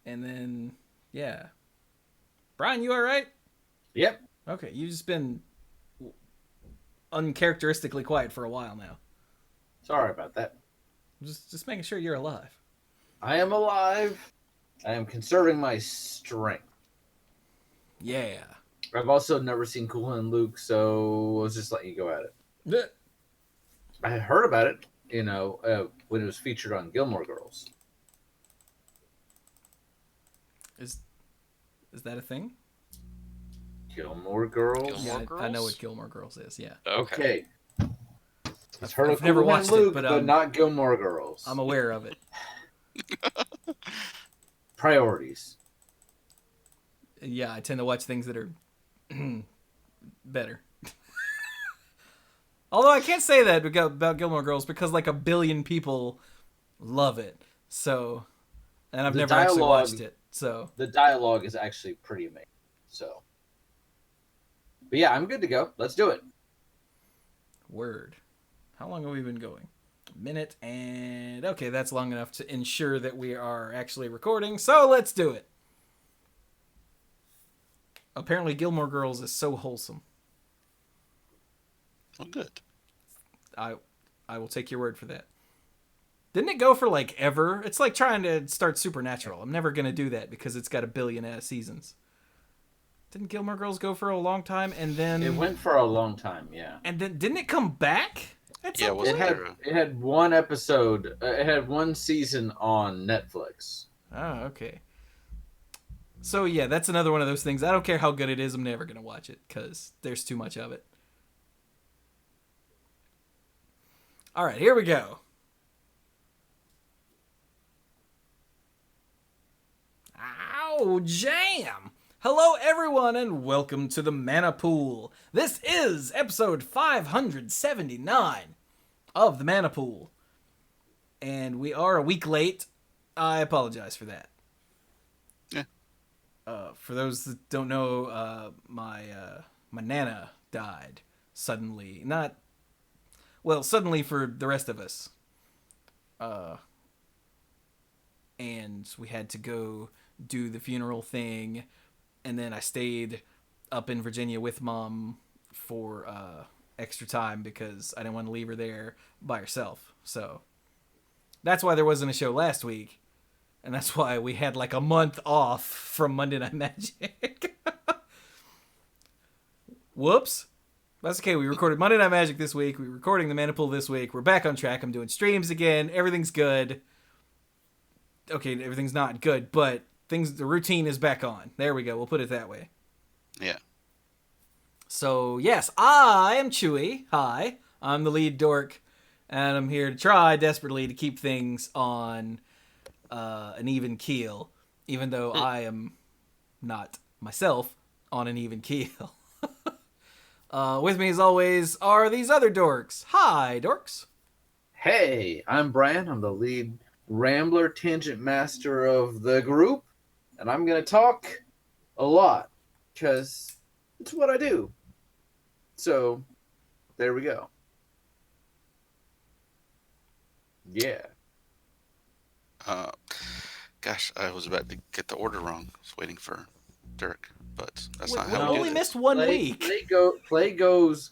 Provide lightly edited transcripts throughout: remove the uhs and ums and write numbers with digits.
And then, yeah. Brian, you all right? Yep. Okay, you've just been uncharacteristically quiet for a while now. Sorry about that. Just making sure you're alive. I am alive. I am conserving my strength. Yeah. I've also never seen Cool and Luke, so let's just let you go at it. I had heard about it, when it was featured on Gilmore Girls. Is that a thing? Gilmore Girls? Gilmore Girls? I know what Gilmore Girls is, yeah. Okay. I've heard of never Cool watched and Luke, it, but not Gilmore Girls. I'm aware of it. Priorities. Yeah, I tend to watch things that are better. Although I can't say that about Gilmore Girls because like a billion people love it. So, and I've never actually watched it. So the dialogue is actually pretty amazing. So, but yeah, I'm good to go. Let's do it. Word. How long have we been going? A minute and okay, that's long enough to ensure that we are actually recording. So let's do it. Apparently, Gilmore Girls is so wholesome. Oh, good. I will take your word for that. Didn't it go for like ever? It's like trying to start Supernatural. I'm never gonna do that because it's got a billion seasons. Didn't Gilmore Girls go for a long time and then it went for a long time? Yeah. And then didn't it come back? Yeah, it had one episode. It had one season on Netflix. Oh, okay. So yeah, that's another one of those things. I don't care how good it is. I'm never gonna watch it because there's too much of it. All right, here we go. Ow, jam! Hello, everyone, and welcome to the Mana Pool. This is episode 579 of the Mana Pool. And we are a week late. I apologize for that. Yeah. For those that don't know, my Nana died suddenly. Suddenly for the rest of us. And we had to go do the funeral thing. And then I stayed up in Virginia with Mom for extra time because I didn't want to leave her there by herself. So that's why there wasn't a show last week. And that's why we had like a month off from Monday Night Magic. Whoops. That's okay. We recorded Monday Night Magic this week. We're recording the Mana Pool this week. We're back on track. I'm doing streams again. Everything's good. Okay, everything's not good, but the routine is back on. There we go. We'll put it that way. Yeah. So, yes, I am Chewy. Hi. I'm the lead dork, and I'm here to try desperately to keep things on an even keel, even though I am not myself on an even keel. With me, as always, are these other dorks. Hi, dorks. Hey, I'm Brian. I'm the lead rambler tangent master of the group, and I'm going to talk a lot because it's what I do. So, there we go. Yeah. Gosh, I was about to get the order wrong. I was waiting for Dirk, but that's not We how we only do missed one week. Play goes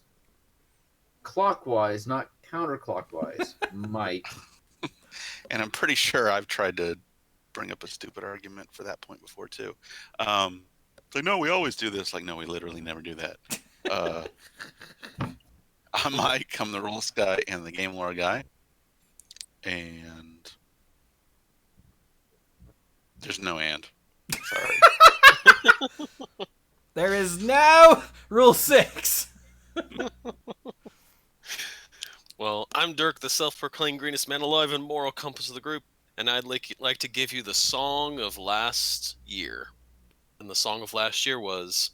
clockwise, not counterclockwise. Mike. And I'm pretty sure I've tried to bring up a stupid argument for that point before, too. Like, no, we always do this. Like, no, we literally never do that. I'm Mike. I'm the rules guy and the game lore guy. And there's no and. Sorry. There is no Rule 6. Well, I'm Dirk, the self-proclaimed greenest man alive and moral compass of the group, and I'd like to give you the song of last year. And the song of last year was,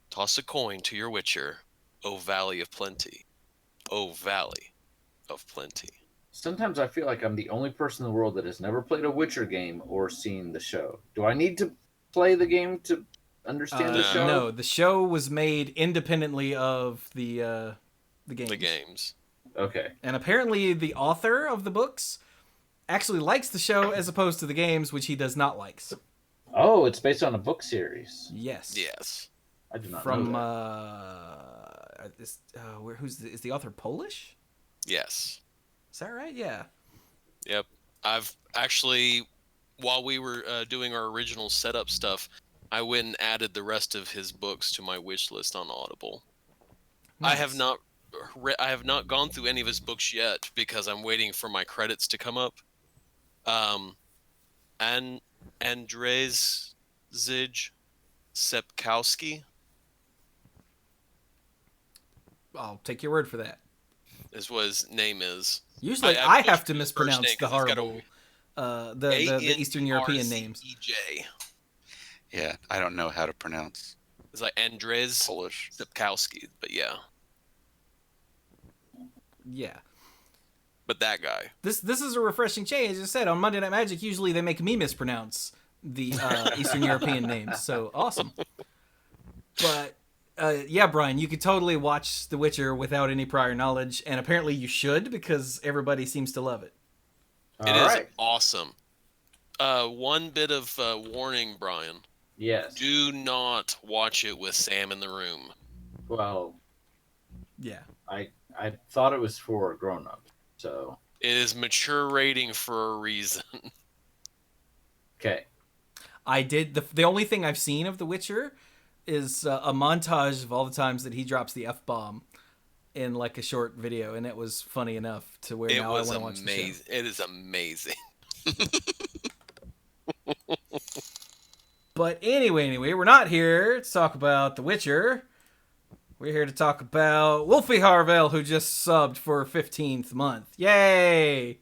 "Toss a coin to your witcher, O Valley of Plenty, O Valley of Plenty." Sometimes I feel like I'm the only person in the world that has never played a Witcher game or seen the show. Do I need to play the game to understand the show? No, the show was made independently of the games. The games. Okay. And apparently the author of the books actually likes the show as opposed to the games, which he does not like. Oh, it's based on a book series. Yes. Yes. I did not From know is the author Polish? Yes. Is that right? Yeah. Yep. I've actually, while we were doing our original setup stuff, I went and added the rest of his books to my wish list on Audible. Nice. I have not gone through any of his books yet because I'm waiting for my credits to come up. And Andrzej Sepkowski I'll take your word for that. is what his name is. Usually, I have to butchered his first mispronounce name the 'cause he's got a horrible, the Eastern European names. ANDRCEJ. Yeah, I don't know how to pronounce It's like Andrzej Polish. Sepkowski, but yeah. Yeah. But that guy. This is a refreshing change. As I said, on Monday Night Magic, usually they make me mispronounce the Eastern European names. So awesome. But yeah, Brian, you could totally watch The Witcher without any prior knowledge, and apparently you should because everybody seems to love it. It is awesome. One bit of warning, Brian. Yes. Do not watch it with Sam in the room. Well, Yeah. I thought it was for grown-ups, so It is mature rating for a reason. okay. I did the only thing I've seen of The Witcher is a montage of all the times that he drops the F-bomb in like a short video, and it was funny enough to where It now I was want to watch the show. amazing. It is amazing. But anyway, we're not here to talk about The Witcher. We're here to talk about Wolfie Harvell, who just subbed for 15th month. Yay!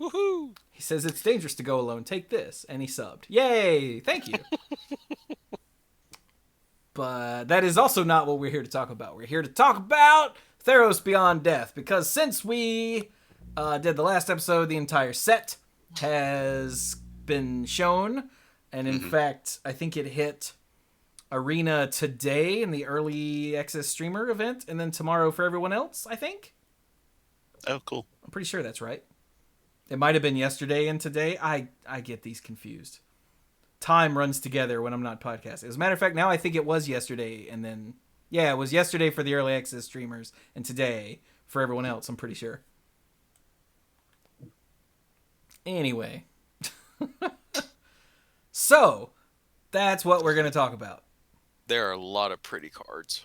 Woohoo! He says it's dangerous to go alone. Take this, and he subbed. Yay! Thank you. But that is also not what we're here to talk about. We're here to talk about Theros Beyond Death, because since we did the last episode, the entire set has been shown, and in fact, I think it hit Arena today in the early access streamer event, and then tomorrow for everyone else, I think. Oh, cool. I'm pretty sure that's right. It might have been yesterday and today. I get these confused. Time runs together when I'm not podcasting. As a matter of fact, now I think it was yesterday, and then yeah, it was yesterday for the early access streamers, and today for everyone else. I'm pretty sure. Anyway, so that's what we're gonna talk about. There are a lot of pretty cards.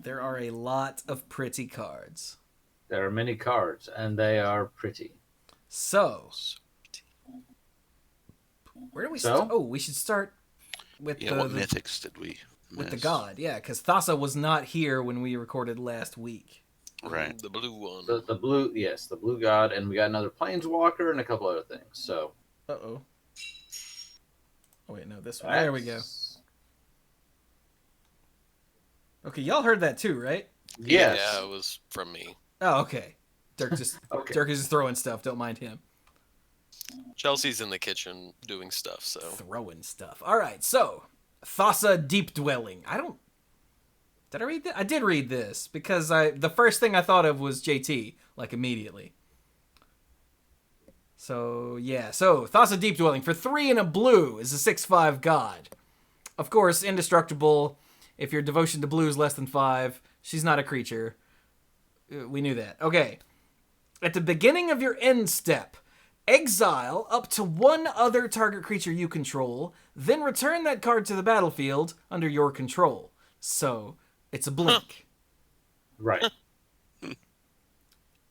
There are a lot of pretty cards. There are many cards, and they are pretty. So, where do we start? Oh, we should start with what mythics did we miss? With the god, yeah, because Thassa was not here when we recorded last week. Right. The blue one. The blue, yes, the blue god, and we got another planeswalker and a couple other things. So. Oh wait, no, this one. There we go. Okay, y'all heard that too, right? Yes. Yeah, it was from me. Oh, okay. Dirk is just throwing stuff. Don't mind him. Chelsea's in the kitchen doing stuff, so. Throwing stuff. All right, so Thassa Deep Dwelling. Did I read that? I did read this because the first thing I thought of was JT, like immediately. So yeah, so Thassa Deep Dwelling for 3 and a blue is a 6/5 god. Of course, indestructible. If your devotion to blue is less than 5, she's not a creature. We knew that. Okay. At the beginning of your end step, exile up to one other target creature you control, then return that card to the battlefield under your control. So, it's a blink. Right.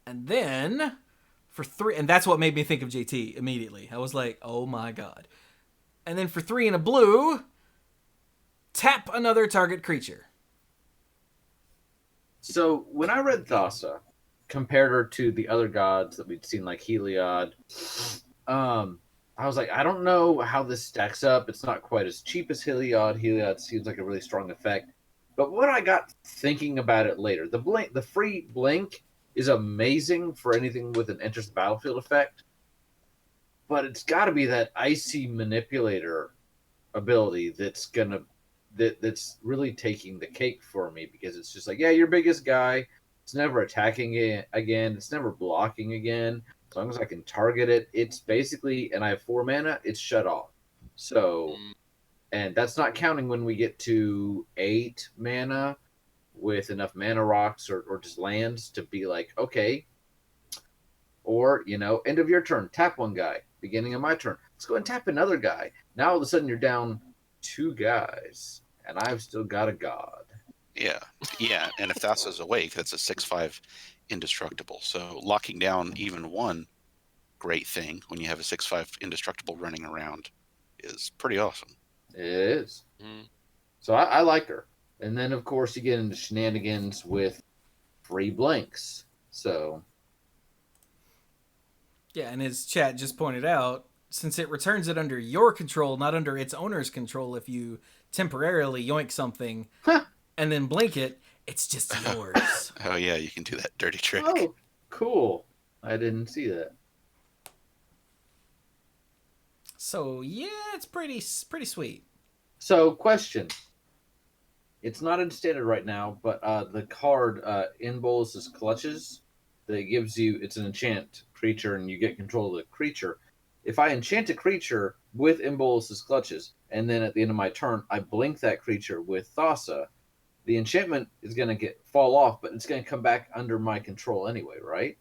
And then, for 3, and that's what made me think of JT immediately. I was like, oh my god. And then for 3 and a blue, tap another target creature. So when I read Thassa, compared her to the other gods that we'd seen, like Heliod, I was like, I don't know how this stacks up. It's not quite as cheap as Heliod. Heliod seems like a really strong effect. But what I got thinking about it later, the free blink is amazing for anything with an enters the battlefield effect. But it's got to be that icy manipulator ability that's really taking the cake for me, because it's just like, yeah, your biggest guy. It's never attacking it again. It's never blocking again. As long as I can target it, it's basically, and I have 4 mana, it's shut off. So And that's not counting when we get to 8 mana with enough mana rocks or just lands to be like, okay. Or, end of your turn, tap one guy. Beginning of my turn, let's go and tap another guy. Now all of a sudden you're down 2 guys, and I've still got a god. Yeah. And if Thassa's awake, that's a 6/5 indestructible. So locking down even one great thing when you have a 6/5 indestructible running around is pretty awesome. It is. Mm. So I like her. And then, of course, you get into shenanigans with free blanks. So, Yeah, and as chat just pointed out, since it returns it under your control, not under its owner's control, if you temporarily yoink something and then blink it, it's just yours. Oh yeah, you can do that dirty trick. oh, cool. I didn't see that. So yeah, it's pretty sweet. So, question. It's not in standard right now, but the card in Bolus's Clutches that gives you, it's an enchant creature and you get control of the creature. If I enchant a creature with Imbolus's Clutches, and then at the end of my turn I blink that creature with Thassa, the enchantment is going to fall off, but it's going to come back under my control anyway, right?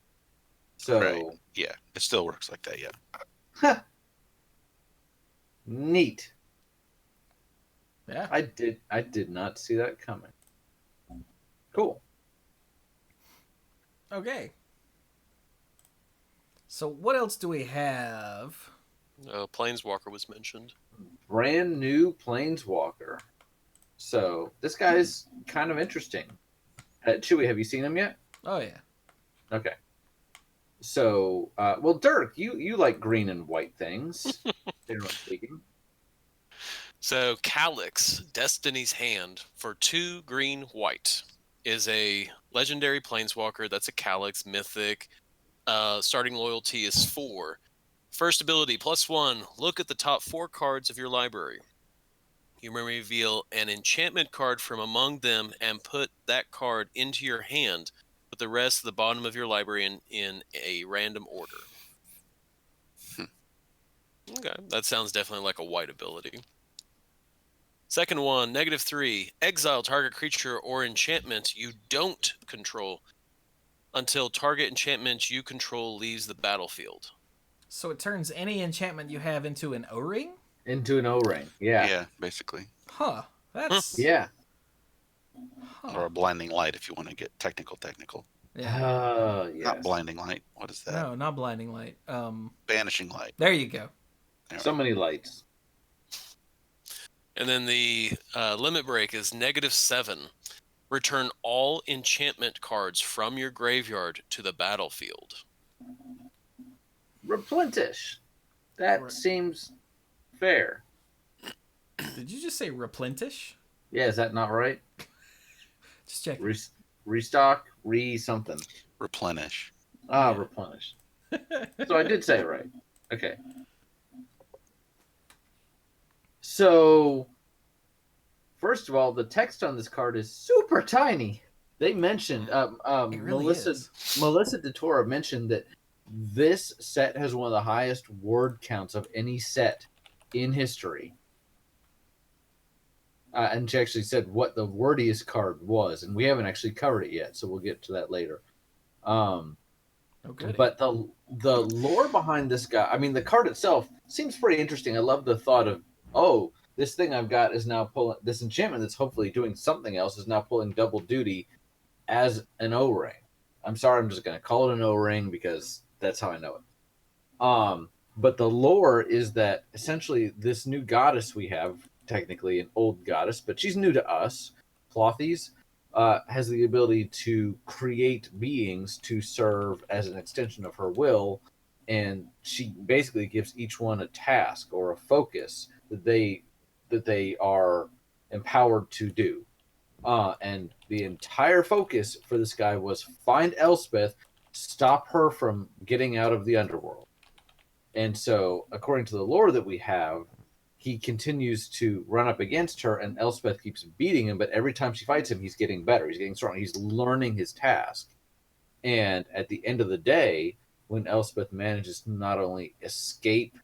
So, Right. Yeah, it still works like that. Yeah. huh. Neat. Yeah. I did not see that coming. Cool. Okay. So what else do we have? Planeswalker was mentioned. Brand new Planeswalker. So this guy's kind of interesting. Chewy, have you seen him yet? Oh yeah. Okay. So, well, Dirk, you like green and white things, generally speaking. So Calyx, Destiny's Hand, for 2 green white, is a legendary planeswalker that's a Calyx mythic. Starting loyalty is 4. First ability, +1, look at the top 4 cards of your library. You may reveal an enchantment card from among them and put that card into your hand, with the rest at the bottom of your library in a random order. Okay, that sounds definitely like a white ability. Second one, -3, exile target creature or enchantment you don't control until target enchantment you control leaves the battlefield. So it turns any enchantment you have into an O-ring? Into an O-ring. Yeah. Yeah, basically. Huh. That's Yeah. Or a blinding light if you want to get technical. Yeah. Yes. Not blinding light. What is that? No, not blinding light. Banishing light. There you go. So many lights. And then the limit break is -7. Return all enchantment cards from your graveyard to the battlefield. Replenish. That Right. seems fair. Did you just say replenish? Yeah, is that not right? Just check. Restock, something. Replenish. Replenish. So I did say it right. Okay. So, first of all, the text on this card is super tiny. They mentioned, It really Melissa is. DeTora mentioned that this set has one of the highest word counts of any set in history. And she actually said what the wordiest card was, and we haven't actually covered it yet, so we'll get to that later. Oh, good. But the lore behind this guy, I mean, the card itself seems pretty interesting. I love the thought of, oh, this thing I've got is now pulling, this enchantment that's hopefully doing something else is now pulling double duty as an O-ring. I'm sorry, I'm just going to call it an O-ring because that's how I know it. But the lore is that essentially this new goddess we have, technically an old goddess, but she's new to us, Clothies, has the ability to create beings to serve as an extension of her will, and she basically gives each one a task or a focus that they are empowered to do. And the entire focus for this guy was find Elspeth, stop her from getting out of the underworld. And so, according to the lore that we have, he continues to run up against her, and Elspeth keeps beating him, but every time she fights him, he's getting better. He's getting stronger. He's learning his task. And at the end of the day, when Elspeth manages to not only escape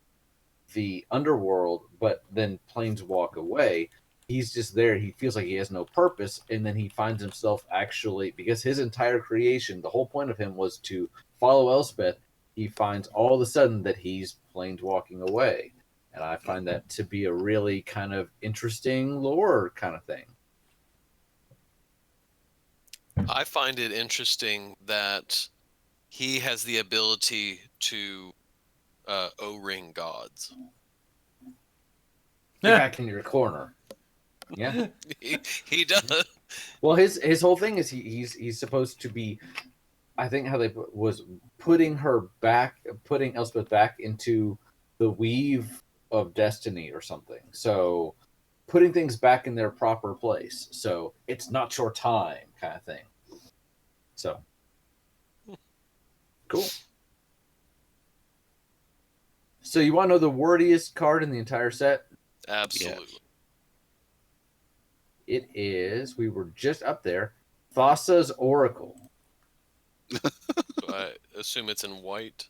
the underworld, but then planeswalk away. He's just there. He feels like he has no purpose, and then he finds himself actually, because his entire creation, the whole point of him was to follow Elspeth. He finds all of a sudden that he's planeswalking away, and I find that to be a really kind of interesting lore kind of thing. I find it interesting that he has the ability to O-ring gods. Get back in your corner. Yeah. He does. Well, his whole thing is he's supposed to be. I think how they was putting Elspeth back into the weave of destiny or something. So putting things back in their proper place. So it's not your time kind of thing. So cool. So you want to know the wordiest card in the entire set? Absolutely. It is. We were just up there. Thassa's Oracle. So I assume it's in white.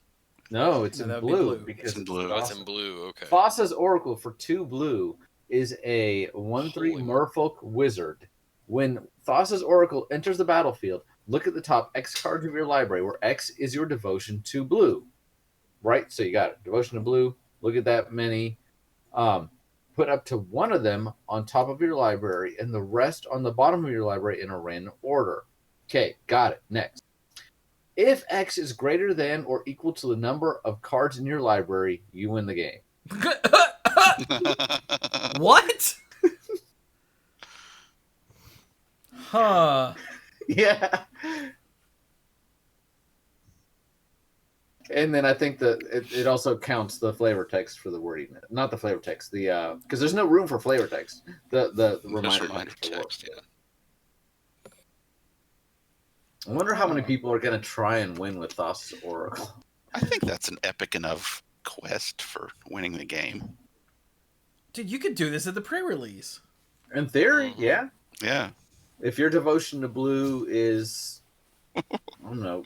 No, it's No, in that would be blue blue. because It's in blue. Oh, it's in blue. Okay. Thassa's Oracle for 2 blue is a 1/3 Holy merfolk wizard. When Thassa's Oracle enters the battlefield, look at the top X cards of your library, where X is your devotion to blue. Right? So you got it. Devotion to blue. Look at that many. Put up to 1 of them on top of your library and the rest on the bottom of your library in a random order. Okay, got it. Next. If X is greater than or equal to the number of cards in your library, you win the game. What? Huh. Yeah. And then I think that it also counts the flavor text for the wording. Not the flavor text, the because there's no room for flavor text. The Just reminder reminder text. text, yeah. I wonder how many people are going to try and win with Thassa's Oracle. I think that's an epic enough quest for winning the game. Dude, you could do this at the pre-release. In theory, yeah. Yeah. If your devotion to blue is, I don't know,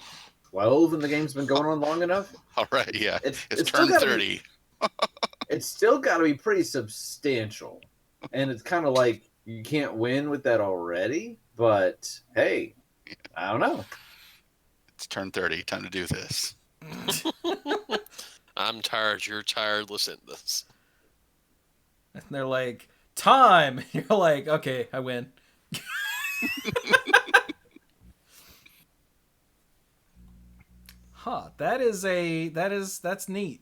12 and the game's been going on long enough, All right, yeah. it's It's still turned gotta 30. it's still got to be pretty substantial. And it's kind of like you can't win with that already, but hey, I don't know. It's turned 30. Time to do this. I'm tired. You're tired. Listen to this. And they're like, time. And you're like, okay, I win. Huh. That's neat.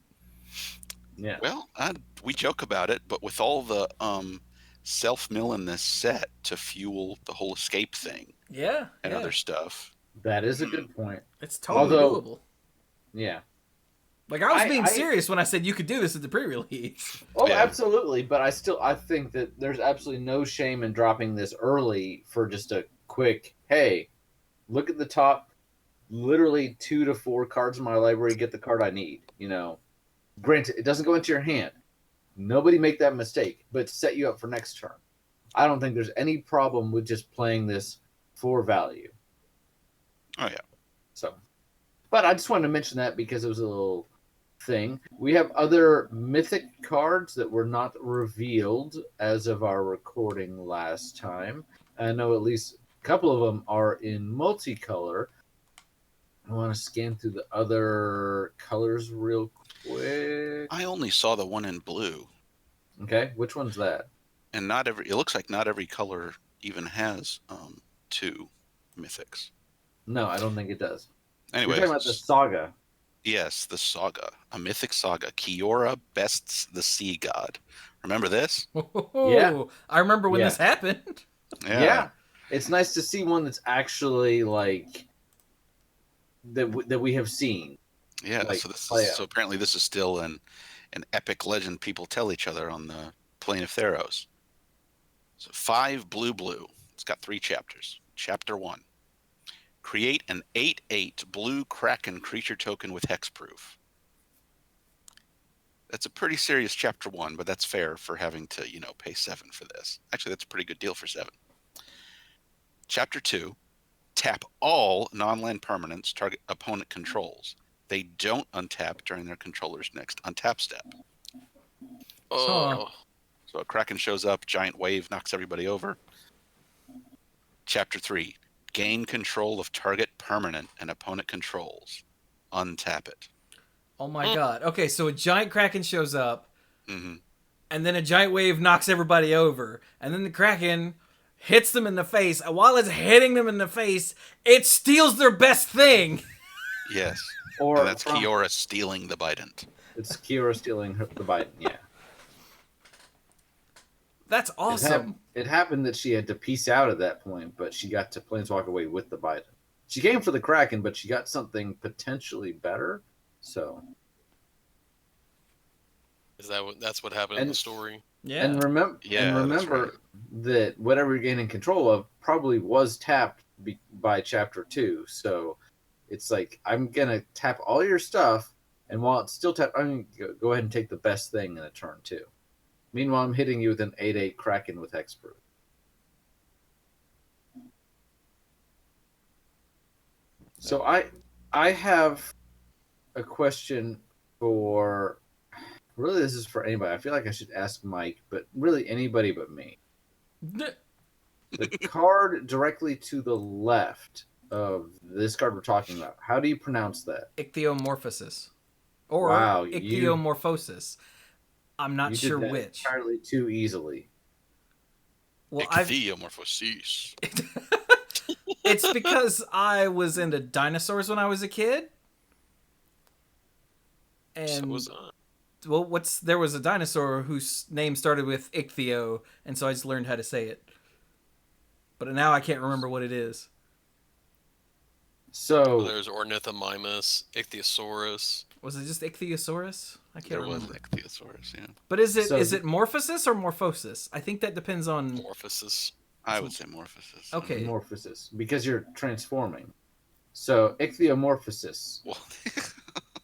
Yeah. Well, we joke about it, but with all the self-mill in this set to fuel the whole escape thing Yeah. and yeah. other stuff. That is a good point. It's totally Although- doable. Yeah. Like, I was I- being I- serious when I said you could do this at the pre-release. Oh, Yeah. absolutely. But I think that there's absolutely no shame in dropping this early for just a quick, hey, look at the top, literally 2 to 4 cards in my library, get the card I need. You know, granted, it doesn't go into your hand. Nobody make that mistake, but set you up for next turn. I don't think there's any problem with just playing this for value. Oh, yeah. So, but I just wanted to mention that because it was a little thing. We have other mythic cards that were not revealed as of our recording last time. I know at least a couple of them are in multicolor. I want to scan through the other colors real quick. I only saw the one in blue, Okay, which one's that? and it looks like not every color even has 2 mythics. No, I don't think it does. Anyway, We're talking about the Saga. yes, the saga, a mythic saga. Kiora bests the sea god. Remember this? Yeah. I remember when Yeah. this happened. Yeah. It's nice to see one that's actually like that we have seen. Yeah, Like, so this play is, out. so apparently this is still an epic legend people tell each other on the plane of Theros. So 5 blue. It's got 3 chapters. Chapter 1. Create an 8/8 blue Kraken creature token with hexproof. That's a pretty serious chapter 1, but that's fair for having to, pay 7 for this. Actually, that's a pretty good deal for 7. Chapter 2. Tap all non-land permanents target opponent controls. They don't untap during their controller's next untap step. Oh, So a kraken shows up, giant wave knocks everybody over. Chapter 3. Gain control of target permanent and opponent controls. Untap it. Oh my god. Okay, so a giant kraken shows up, Mm-hmm. and then a giant wave knocks everybody over, and then the kraken hits them in the face, and while it's hitting them in the face, it steals their best thing. Yes. Or And that's Kiora stealing the Bident. It's Kiora stealing the Biden. Yeah. That's awesome. It happened that she had to peace out at that point, but she got to planeswalk away with the Biden. She came for the Kraken, but she got something potentially better. So. that's what happened in the story? Yeah. And remember that whatever you're gaining control of probably was tapped by Chapter 2. So it's like, I'm going to tap all your stuff, and while it's still tapped, I'm going to go ahead and take the best thing in a turn 2. Meanwhile, I'm hitting you with an 8/8 Kraken with Hexproof. So I have a question for... Really, this is for anybody. I feel like I should ask Mike, but really anybody but me. The card directly to the left of this card we're talking about, how do you pronounce that? Ichthyomorphosis. Or Wow, ichthyomorphosis. I'm not You sure did that which. entirely too easily. Well, Ichthyomorphosis. it's because I was into dinosaurs when I was a kid. And So was I. well, there was a dinosaur whose name started with Ichthyo, and so I just learned how to say it. But now I can't remember what it is. So There's Ornithomimus, Ichthyosaurus. Was it just Ichthyosaurus? I can't There was remember. an Ichthyosaurus, yeah. But is it So- morphosis or morphosis? I think that depends on... Morphosis. I would say morphosis. Okay. Morphosis, because you're transforming. So ichthyomorphosis. Well,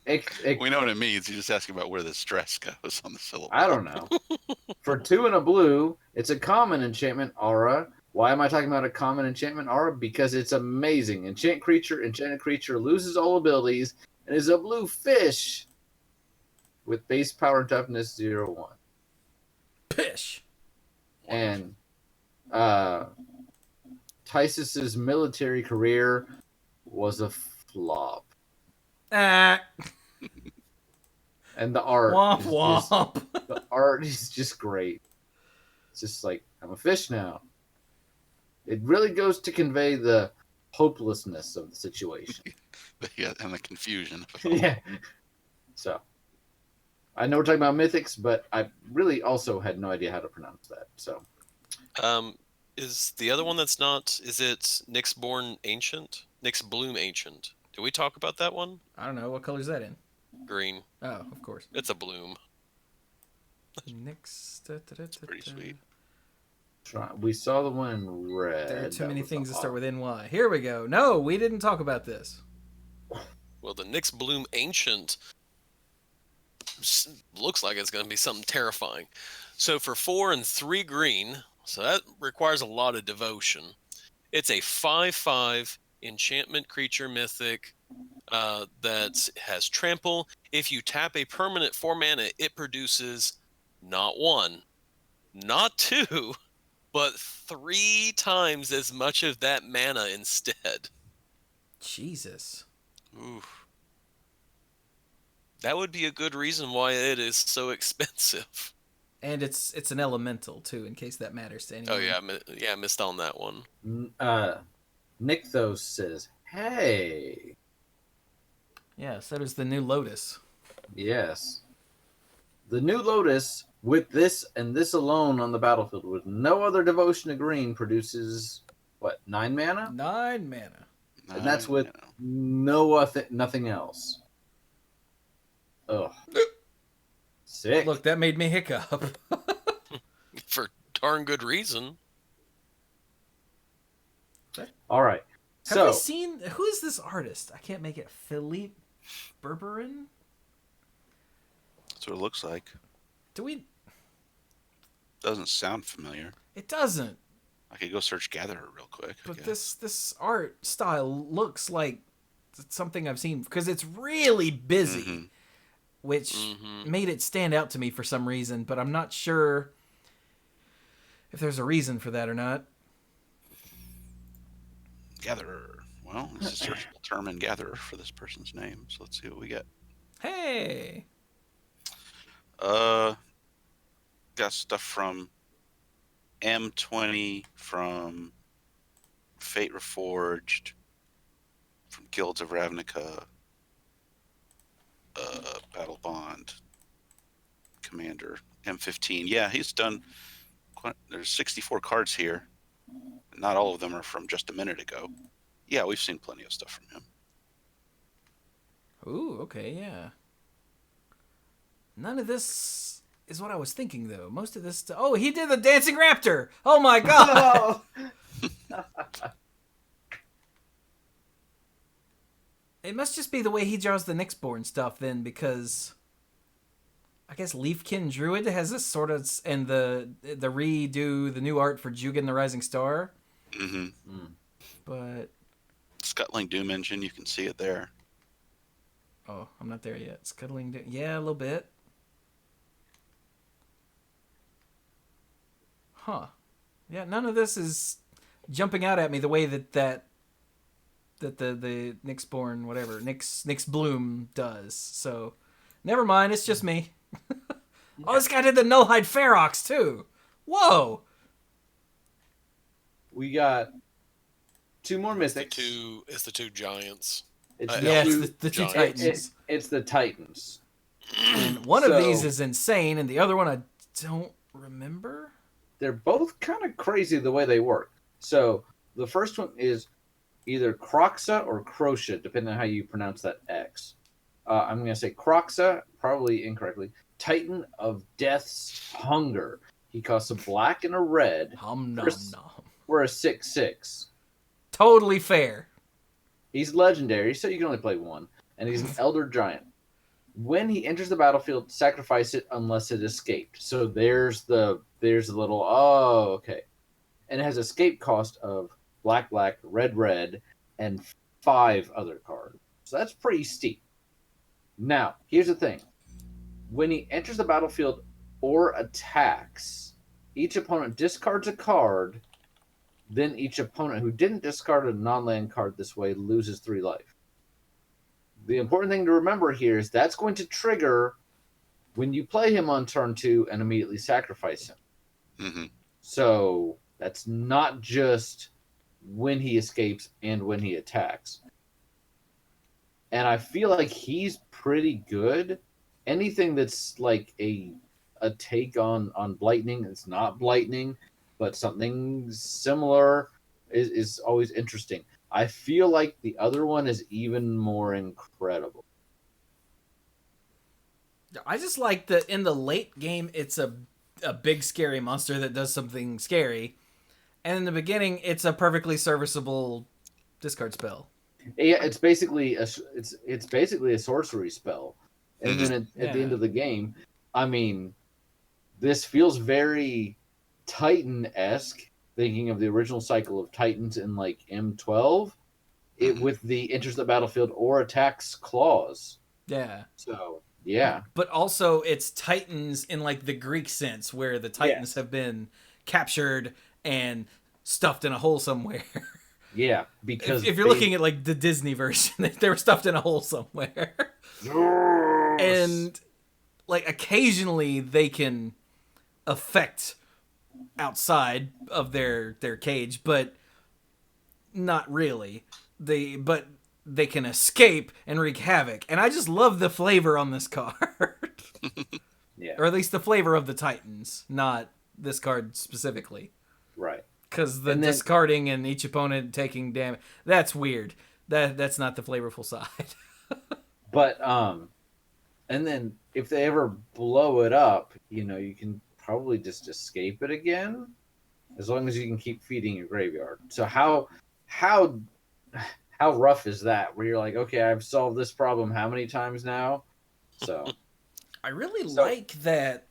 Ich- we know what it means. You just ask about where the stress goes on the syllable. I don't know. For 2 and a blue, it's a common enchantment aura. Why am I talking about a common enchantment aura? Because it's amazing. Enchanted creature loses all abilities and is a blue fish with base power and toughness 0/1. Pish! And Tysis's military career was a flop. Ah! And the art Womp is womp! the art is just great. It's just like, I'm a fish now. It really goes to convey the hopelessness of the situation. Yeah, and the confusion. Yeah. So, I know we're talking about mythics, but I really also had no idea how to pronounce that. So, Is the other one that's not? Is it Nyxborn Ancient? Nyx Bloom Ancient. Did we talk about that one? I don't know. What color is that in? Green. Oh, of course. It's a bloom. Next. Pretty sweet. we saw the one in red. There are too That many was things that start off. with NY. Here we go. No, we didn't talk about this. Well, the Nyx Bloom Ancient looks like it's going to be something terrifying. So for 4 and 3 green, so that requires a lot of devotion. It's a 5/5 enchantment creature mythic that has trample. If you tap a permanent 4 mana, it produces not 1, not 2, but 3 times as much of that mana instead. Jesus. Ooh. That would be a good reason why it is so expensive. And it's an elemental too, in case that matters to anyone. Oh yeah, I missed on that one. Nykthos says, hey. Yeah, so does the new Lotus. Yes. The new Lotus, with this and this alone on the battlefield, with no other devotion to green, produces, what, 9 mana? 9 mana. And that's with nothing else. Ugh. Sick. Look, that made me hiccup. For darn good reason. All right. Have So, we seen... Who is this artist? I can't make it. Philippe Berberin? That's what it looks like. Do we... Doesn't sound familiar. It doesn't. I could go search Gatherer real quick. I But guess. this art style looks like something I've seen, because it's really busy. Mhm. which Mhm. made it stand out to me for some reason, but I'm not sure if there's a reason for that or not. Gatherer. Well, it's a searchable term in Gatherer for this person's name. So let's see what we get. Hey! Got stuff from M20, from Fate Reforged, from Guilds of Ravnica, Battle Bond, Commander, M15. Yeah, he's done there's 64 cards here. Not all of them are from just a minute ago. Yeah, we've seen plenty of stuff from him. Ooh, okay, yeah. None of this is what I was thinking, though. Most of this... Oh, he did the Dancing Raptor! Oh my god! It must just be the way he draws the Nyxborn stuff, then, because... I guess Leafkin Druid has this sort of... And the redo, the new art for Jugan the Rising Star. Mm-hmm. But... Scuttling Doom Engine, you can see it there. Oh, I'm not there yet. Scuttling... Yeah, a little bit. Huh. Yeah, none of this is jumping out at me the way that the Nyxborn, whatever, Nyx Bloom does. So, never mind, it's just me. Oh, this guy did the Nullhide Ferox, too. Whoa! We got 2 more The mystics. it's the 2 giants. It's Yeah, two- it's the 2 giants. Titans. it's the Titans. And one of So- these is insane, and the other one I don't remember. They're both kind of crazy the way they work. So the first one is either Croxa or Crocea, depending on how you pronounce that X. I'm going to say Croxa, probably incorrectly. Titan of Death's Hunger. He costs a black and a red. Hum nom Chris- nom. We're a 6/6. Totally fair. He's legendary, so you can only play 1. And he's an Elder Giant. When he enters the battlefield, sacrifice it unless it escaped. So there's the little, oh, okay. And it has escape cost of black, red, and 5 other cards. So that's pretty steep. Now, here's the thing. When he enters the battlefield or attacks, each opponent discards a card. Then each opponent who didn't discard a non-land card this way loses 3 life. The important thing to remember here is that's going to trigger when you play him on turn 2 and immediately sacrifice him. Mm-hmm. So that's not just when he escapes and when he attacks. And I feel like he's pretty good. Anything that's like a take on Blightning, it's not Blightning, but something similar is always interesting. I feel like the other one is even more incredible. I just like that in the late game, it's a big scary monster that does something scary, and in the beginning, it's a perfectly serviceable discard spell. Yeah, it's basically a sorcery spell, and then at the end of the game, I mean, this feels very Titan-esque. Thinking of the original cycle of Titans in like M12, with the enters the battlefield or attacks clause. Yeah. So yeah, But also, it's Titans in like the Greek sense, where the Titans have been captured and stuffed in a hole somewhere. yeah. Because if you're looking at like the Disney version, they were stuffed in a hole somewhere. And like occasionally they can affect outside of their cage, but not really. But they can escape and wreak havoc, and I just love the flavor on this card. yeah, Or at least the flavor of the Titans, not this card specifically, right. because the And then- discarding and each opponent taking damage, that's weird. That's not the flavorful side. But and then if they ever blow it up, you can probably just escape it again, as long as you can keep feeding your graveyard. So how rough is that? Where you're like, okay, I've solved this problem how many times now? So I really like that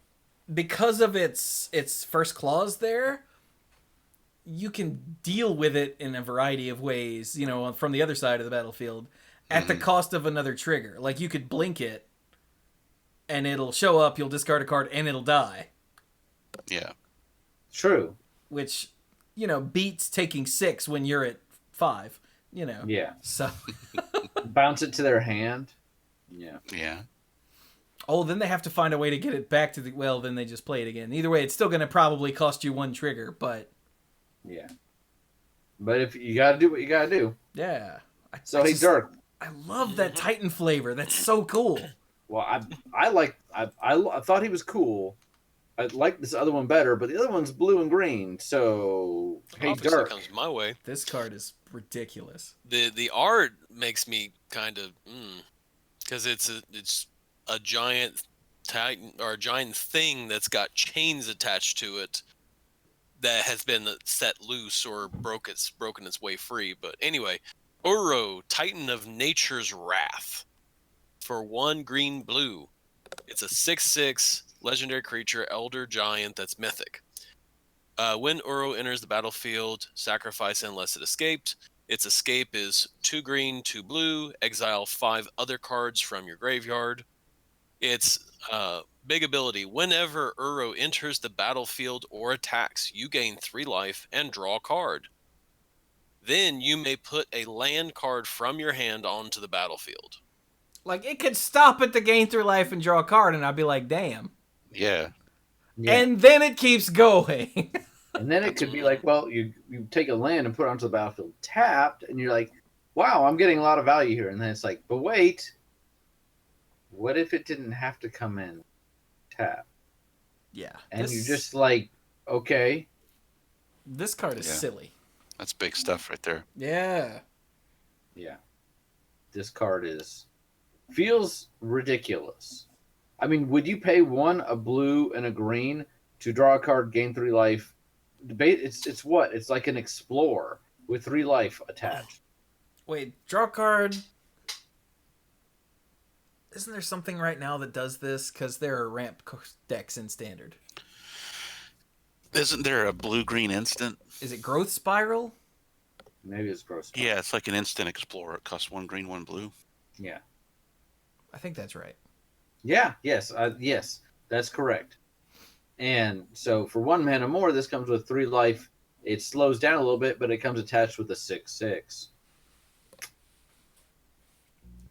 because of its first clause there. You can deal with it in a variety of ways, from the other side of the battlefield, at the cost of another trigger. Like you could blink it, and it'll show up, you'll discard a card, and it'll die. Yeah. True. Which, beats taking 6 when you're at 5, Yeah. So, Bounce it to their hand. Yeah. Yeah. oh, then they have to find a way to get it back to then they just play it again. Either way, it's still going to probably cost you 1 trigger, but... Yeah. But if you gotta do what you gotta do. Yeah. So hey, Dirk. I love that Titan flavor. That's so cool. Well, I thought he was cool. I like this other one better, but the other one's blue and green. So hey, Obviously Dirk. comes my way. This card is ridiculous. The art makes me kind of because it's a giant Titan or a giant thing that's got chains attached to it that has been set loose or broken its way free. But anyway, Uro, Titan of Nature's Wrath, for 1 green blue. It's a 6/6 legendary creature, elder giant that's mythic. When Uro enters the battlefield, sacrifice it unless it escaped. Its escape is 2 green, 2 blue. Exile 5 other cards from your graveyard. Its big ability: whenever Uro enters the battlefield or attacks, you gain 3 life and draw a card. Then you may put a land card from your hand onto the battlefield. Like, it could stop at the gain 3 life and draw a card, and I'd be like, damn. Yeah. Yeah. And then it keeps going. And then it could be like, well, you take a land and put it onto the battlefield tapped, and you're like, wow, I'm getting a lot of value here. And then it's like, but wait, what if it didn't have to come in tap? Yeah. And you're just like, okay. This card is silly. That's big stuff right there. Yeah. Yeah. This card feels ridiculous. I mean, would you pay 1 a blue and a green to draw a card, gain 3 life? It's what? It's like an explorer with 3 life attached. Wait, draw a card. Isn't there something right now that does this? Because there are ramp decks in Standard. Isn't there a blue-green instant? Is it Growth Spiral? Maybe it's gross. Yeah, it's like an instant explorer. It costs 1 green, 1 blue. Yeah. I think that's right. Yeah. Yes. Yes. That's correct. And so for 1 mana more, this comes with 3 life. It slows down a little bit, but it comes attached with a 6/6.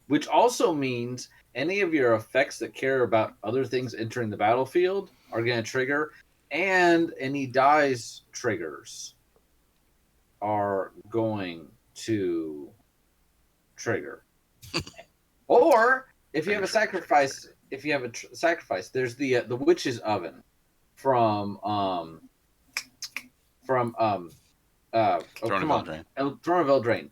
Which also means any of your effects that care about other things entering the battlefield are going to trigger, and any dies triggers are going to trigger. Or if you have a sacrifice, there's the Witch's Oven from Throne of Eldraine. Throne of Eldraine.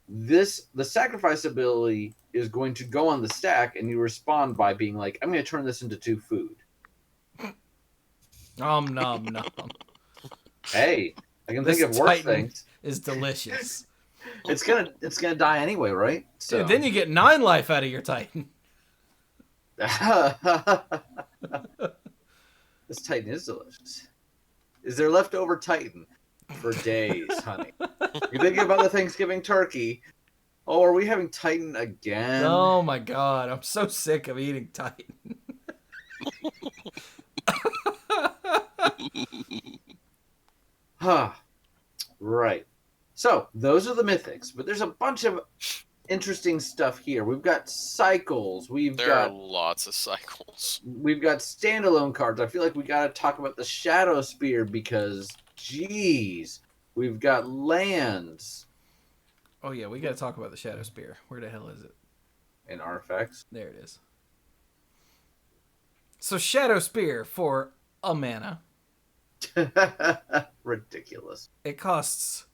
The sacrifice ability is going to go on the stack, and you respond by being like, I'm going to turn this into 2 food. Nom nom nom. Hey, I can think of worse things. Is delicious. It's gonna die anyway, right? So. Dude, then you get 9 life out of your Titan. This Titan is delicious. Is there leftover Titan? For days, honey. You thinking about the Thanksgiving turkey? Oh, are we having Titan again? Oh my god, I'm so sick of eating Titan. Huh. Right. So, those are the mythics, but there's a bunch of interesting stuff here. We've got cycles. There are lots of cycles. We've got standalone cards. I feel like we got to talk about the Shadow Spear because, geez, we've got lands. Oh yeah, we got to talk about the Shadow Spear. Where the hell is it? And artifacts. There it is. So Shadow Spear for a mana. Ridiculous. It costs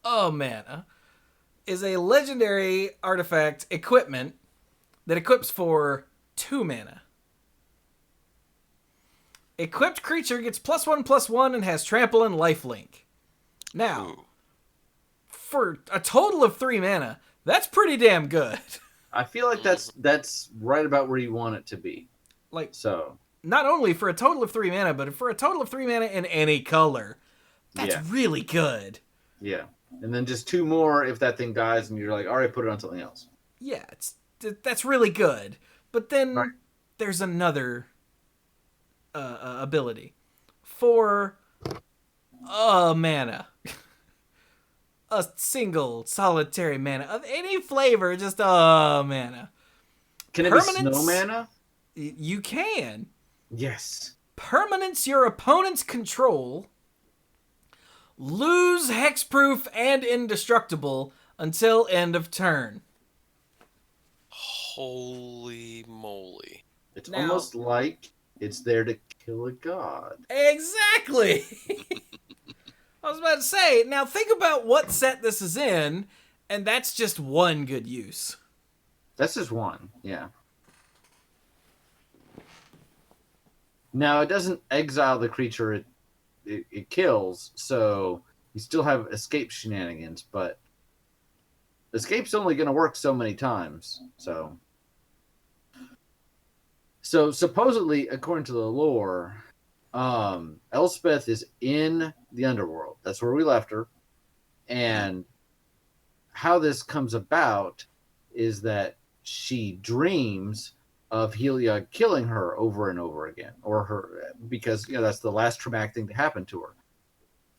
a mana. Is a legendary artifact equipment that equips for 2 mana. Equipped creature gets +1/+1 and has trample and lifelink. Now, Ooh. for a total of 3 mana, that's pretty damn good. I feel like that's right about where you want it to be. Like, So, not only for a total of 3 mana, but for a total of 3 mana in any color. That's really good. yeah. And then just 2 more if that thing dies and you're like, all right, put it on something else. Yeah, that's really good. But then Right. there's another ability for mana. A single solitary mana of any flavor, just mana. Can it be snow mana? You can. Yes. Permanence your opponent's control. Lose hexproof and indestructible until end of turn. Holy moly. It's Now- almost like it's there to kill a god. Exactly. I was about to say, now think about what set this is in, and that's just one good use. That's just one, yeah. Now, it doesn't exile the creature it kills, so you still have escape shenanigans, but escape's only going to work so many times, so supposedly, according to the lore, Elspeth is in the underworld. That's where we left her. And how this comes about is that she dreams of Heliod killing her over and over again, because that's the last traumatic thing to happen to her.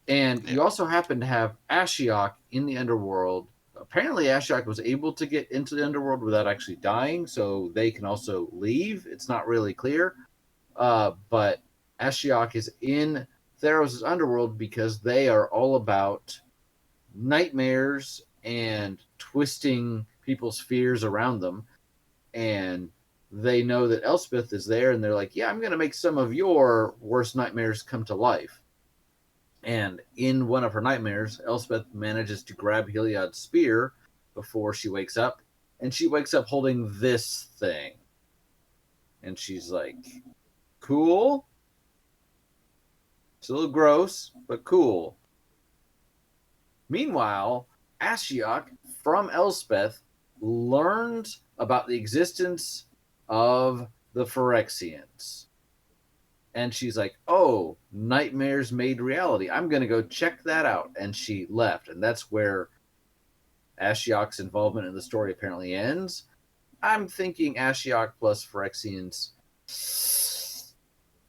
And you also happen to have Ashiok in the underworld. Apparently, Ashiok was able to get into the underworld without actually dying, so they can also leave. It's not really clear. But Ashiok is in Theros' underworld because they are all about nightmares and twisting people's fears around them. And they know that Elspeth is there, and they're like, yeah, I'm going to make some of your worst nightmares come to life. And in one of her nightmares, Elspeth manages to grab Heliod's spear before she wakes up. And she wakes up holding this thing. And she's like, cool. It's a little gross, but cool. Meanwhile, Ashiok from Elspeth learned about the existence of the Phyrexians. And she's like, oh, nightmares made reality. I'm going to go check that out. And she left. And that's where Ashiok's involvement in the story apparently ends. I'm thinking Ashiok plus Phyrexians.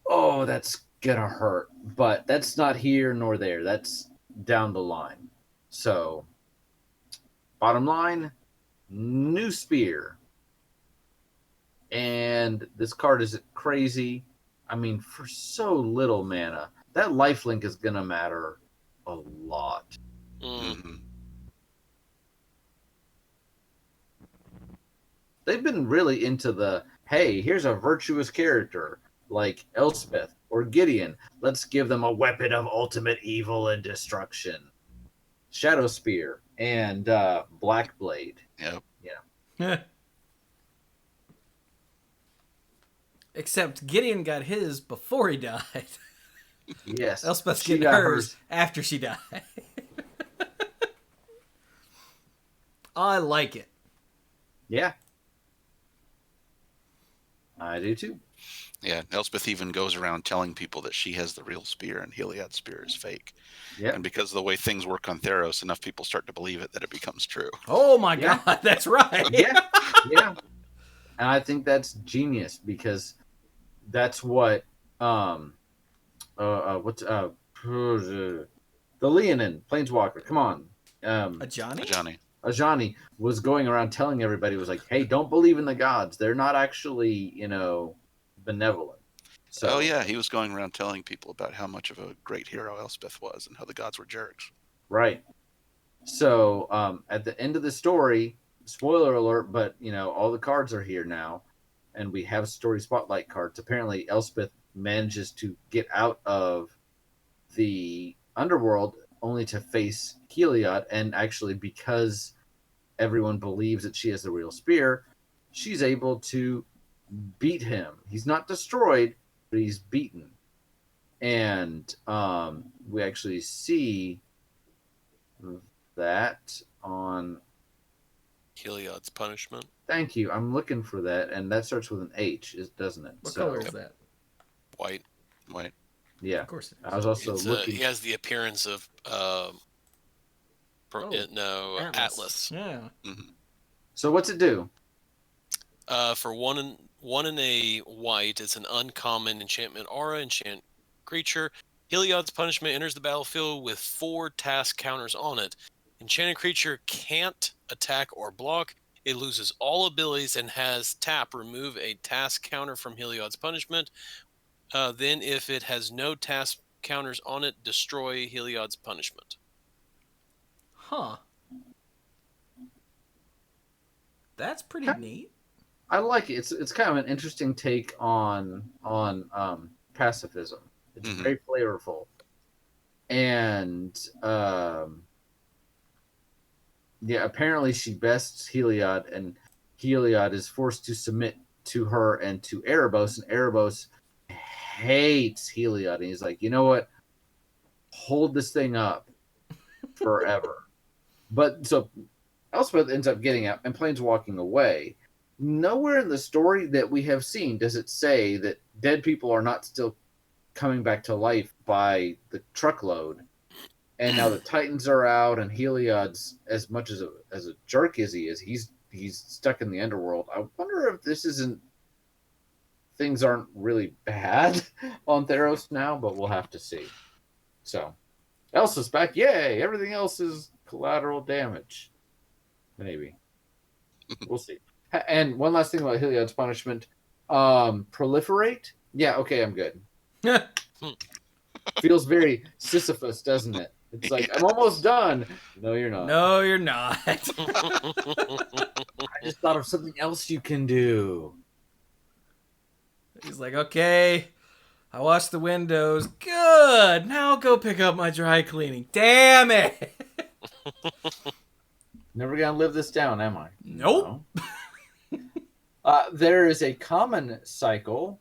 Oh, that's going to hurt. But that's not here nor there. That's down the line. So, bottom line, new spear. And this card is crazy. I mean, for so little mana, that lifelink is going to matter a lot. Mm-hmm. They've been really into the, hey, here's a virtuous character like Elspeth or Gideon. Let's give them a weapon of ultimate evil and destruction. Shadow Spear and Black Blade. Yep. Yeah. Except Gideon got his before he died. Yes. Elspeth's She getting got hers after she died. I like it. Yeah. I do too. Yeah, Elspeth even goes around telling people that she has the real spear and Heliod's spear is fake. Yeah. And because of the way things work on Theros, enough people start to believe it that it becomes true. Oh my Yeah. god, that's right. Yeah. Yeah. And I think that's genius because that's what the Leonin Planeswalker, come on. A Johnny? Johnny. Ajani was going around telling everybody, was like, hey, don't believe in the gods. They're not actually, benevolent. So, Oh yeah, he was going around telling people about how much of a great hero Elspeth was and how the gods were jerks. right. So at the end of the story, spoiler alert, but all the cards are here now, and we have story spotlight cards. Apparently, Elspeth manages to get out of the underworld only to face Heliod, and actually because everyone believes that she has the real spear, she's able to beat him. He's not destroyed, but he's beaten. And we actually see that on... Heliod's punishment. Thank you. I'm looking for that, and that starts with an H, doesn't it? What color is that? White. White. Yeah. Of course it is. I was also It's, looking... he has the appearance of Atlas. Yeah. Mm-hmm. So what's it do? For 1 1 and a white. It's an uncommon enchantment aura, enchant creature. Heliod's Punishment enters the battlefield with 4 task counters on it. Enchanted creature can't attack or block. It loses all abilities and has tap. Remove a task counter from Heliod's Punishment. Then, if it has no task counters on it, destroy Heliod's Punishment. Huh. That's pretty neat. I like it. It's kind of an interesting take on pacifism. It's very flavorful, and yeah, apparently she bests Heliod, and Heliod is forced to submit to her and to Erebos, and Erebos hates Heliod, and he's like, you know what? Hold this thing up forever. But so Elspeth ends up getting out and planeswalking away. Nowhere in the story that we have seen does it say that dead people are not still coming back to life by the truckload. And now the Titans are out, and Heliod's, as much as a jerk as he is, he's stuck in the underworld. I wonder if this isn't, things aren't really bad on Theros now, but we'll have to see. So Elsa's back, yay! Everything else is collateral damage. Maybe. We'll see. And one last thing about Heliod's Punishment. Proliferate? Yeah, okay, I'm good. Feels very Sisyphus, doesn't it? It's like, I'm almost done. No, you're not. No, you're not. I just thought of something else you can do. He's like, okay, I washed the windows. Good. Now I'll go pick up my dry cleaning. Damn it. Never gonna live this down, am I? Nope. No. There is a common cycle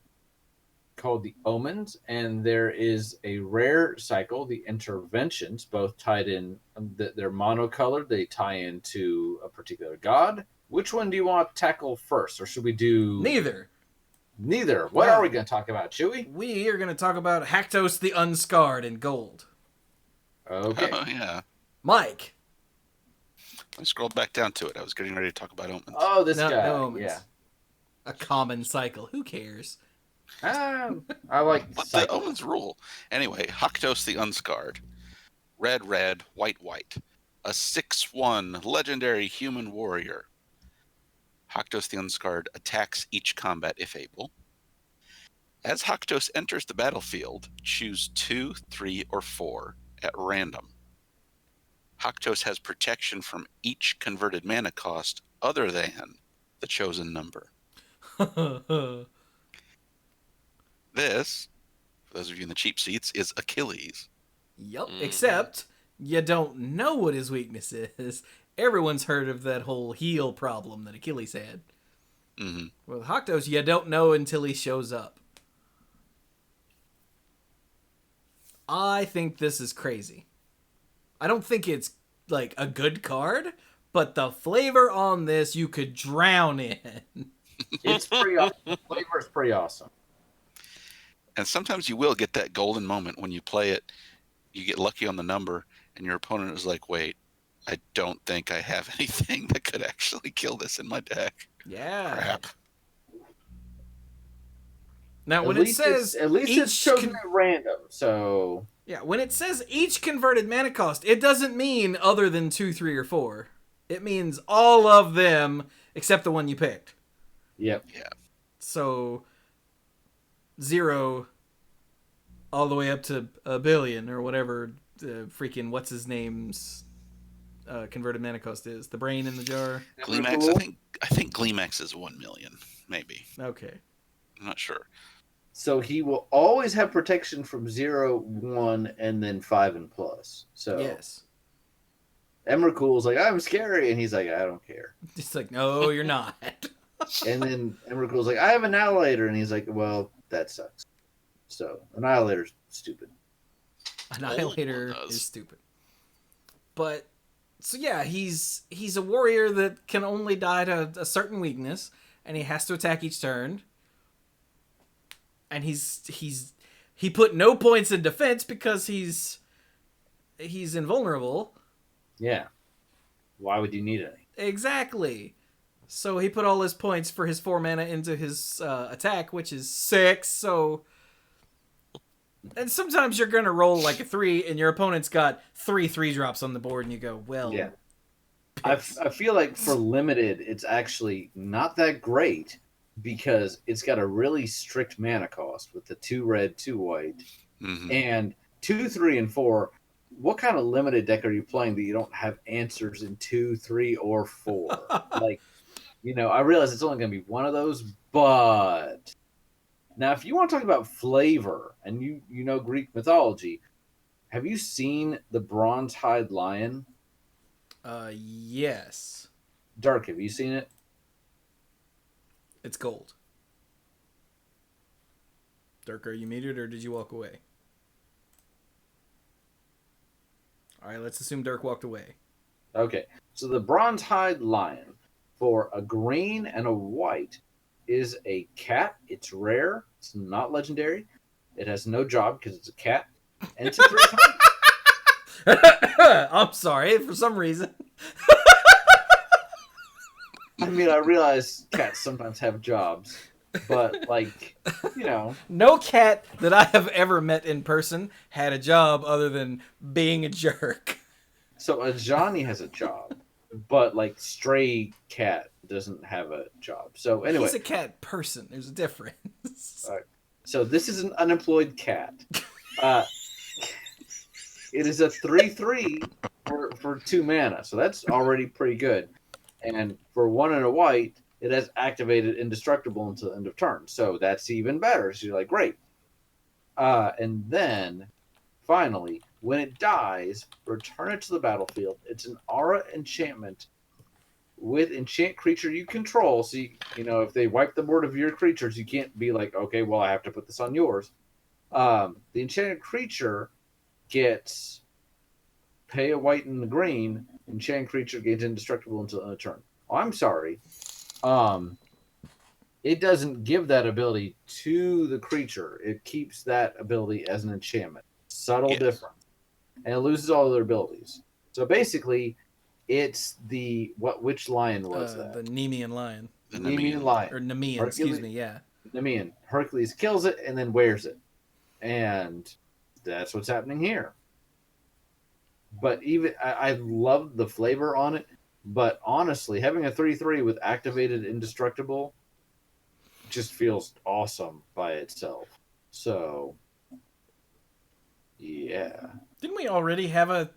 called the Omens, and there is a rare cycle, the Interventions, both tied in. They're monocolored. They tie into a particular god. Which one do you want to tackle first, or should we do Neither. Neither. What are we going to talk about, Chewy? We are going to talk about Haktos the Unscarred in gold. Okay. Oh, yeah. Mike. I scrolled back down to it. I was getting ready to talk about Omens. Oh, this No, guy. no Omens. Yeah. A common cycle. Who cares? I like What the cycle. Omens rule? Anyway, Haktos the Unscarred. Red, red, white, white. A 6/1 legendary human warrior. Haktos the Unscarred attacks each combat if able. As Haktos enters the battlefield, choose 2, 3, or 4 at random. Haktos has protection from each converted mana cost other than the chosen number. This, for those of you in the cheap seats, is Achilles. Yup. Except you don't know what his weakness is. Everyone's heard of that whole heel problem that Achilles had. Mm-hmm. With Haktos, you don't know until he shows up. I think this is crazy. I don't think it's like a good card, but the flavor on this you could drown in. It's pretty awesome. The flavor is pretty awesome. And sometimes you will get that golden moment when you play it. You get lucky on the number, and your opponent is like, wait, I don't think I have anything that could actually kill this in my deck. Yeah. Crap. Now, when it says at least it's chosen at random, so yeah, when it says each converted mana cost, it doesn't mean other than 2, 3, or 4. It means all of them except the one you picked. yep. Yeah. So 0 all the way up to a billion or whatever freaking what's his name's converted mana cost is. The brain in the jar. Gleemax, I think Gleemax is 1 million, maybe. Okay. I'm not sure. So he will always have protection from 0, 1, and then 5 and plus. So Yes. Emrakul's like, I'm scary, and he's like, I don't care. Just like, no, you're not. And then Emrakul's like, I have Annihilator, and he's like, well, that sucks. So Annihilator's stupid. Annihilator Oh, is stupid. But so yeah, he's a warrior that can only die to a certain weakness, and he has to attack each turn. And he put no points in defense because he's invulnerable. Yeah. Why would you need any? Exactly. So he put all his points for his 4 mana into his attack, which is 6. So, and sometimes you're gonna roll like a 3, and your opponent's got 3 3-drops on the board, and you go, well, Yeah. I feel like for limited, it's actually not that great because it's got a really strict mana cost with the 2 red, 2 white, and 2, 3, and 4. What kind of limited deck are you playing that you don't have answers in 2, 3, or 4? Like, I realize it's only going to be one of those, but now if you want to talk about flavor and you know Greek mythology, have you seen the Bronze Hide Lion? Yes. Dark, have you seen it? It's gold. Dirk, are you muted or did you walk away? All right, let's assume Dirk walked away. Okay, so the Bronze Hide Lion for a green and a white is a cat. It's rare. It's not legendary. It has no job because it's a cat. And it's a 3/3. I'm sorry, for some reason. I mean, I realize cats sometimes have jobs, but No cat that I have ever met in person had a job other than being a jerk. So a Johnny has a job, but stray cat doesn't have a job. So anyway, He's a cat person. There's a difference. So this is an unemployed cat. It is a 3/3 for 2 mana, so that's already pretty good. And for 1 and a white, it has activated indestructible until the end of turn, so that's even better. So you're like, great. And then finally, when it dies, return it to the battlefield. It's an aura enchantment with enchant creature you control. So if they wipe the board of your creatures, you can't be like, okay, well, I have to put this on yours. The enchanted creature gets pay a white and a green. Enchanted creature gains indestructible until end of turn. Oh, I'm sorry. It doesn't give that ability to the creature. It keeps that ability as an enchantment. Subtle difference. And it loses all their abilities. So basically, it's which lion was that? The Nemean lion. The Nemean lion. Or Nemean, excuse me, yeah. Nemean. Hercules kills it and then wears it. And that's what's happening here. But I love the flavor on it. But honestly, having a 3/3 with activated indestructible just feels awesome by itself. So, yeah. Didn't we already have a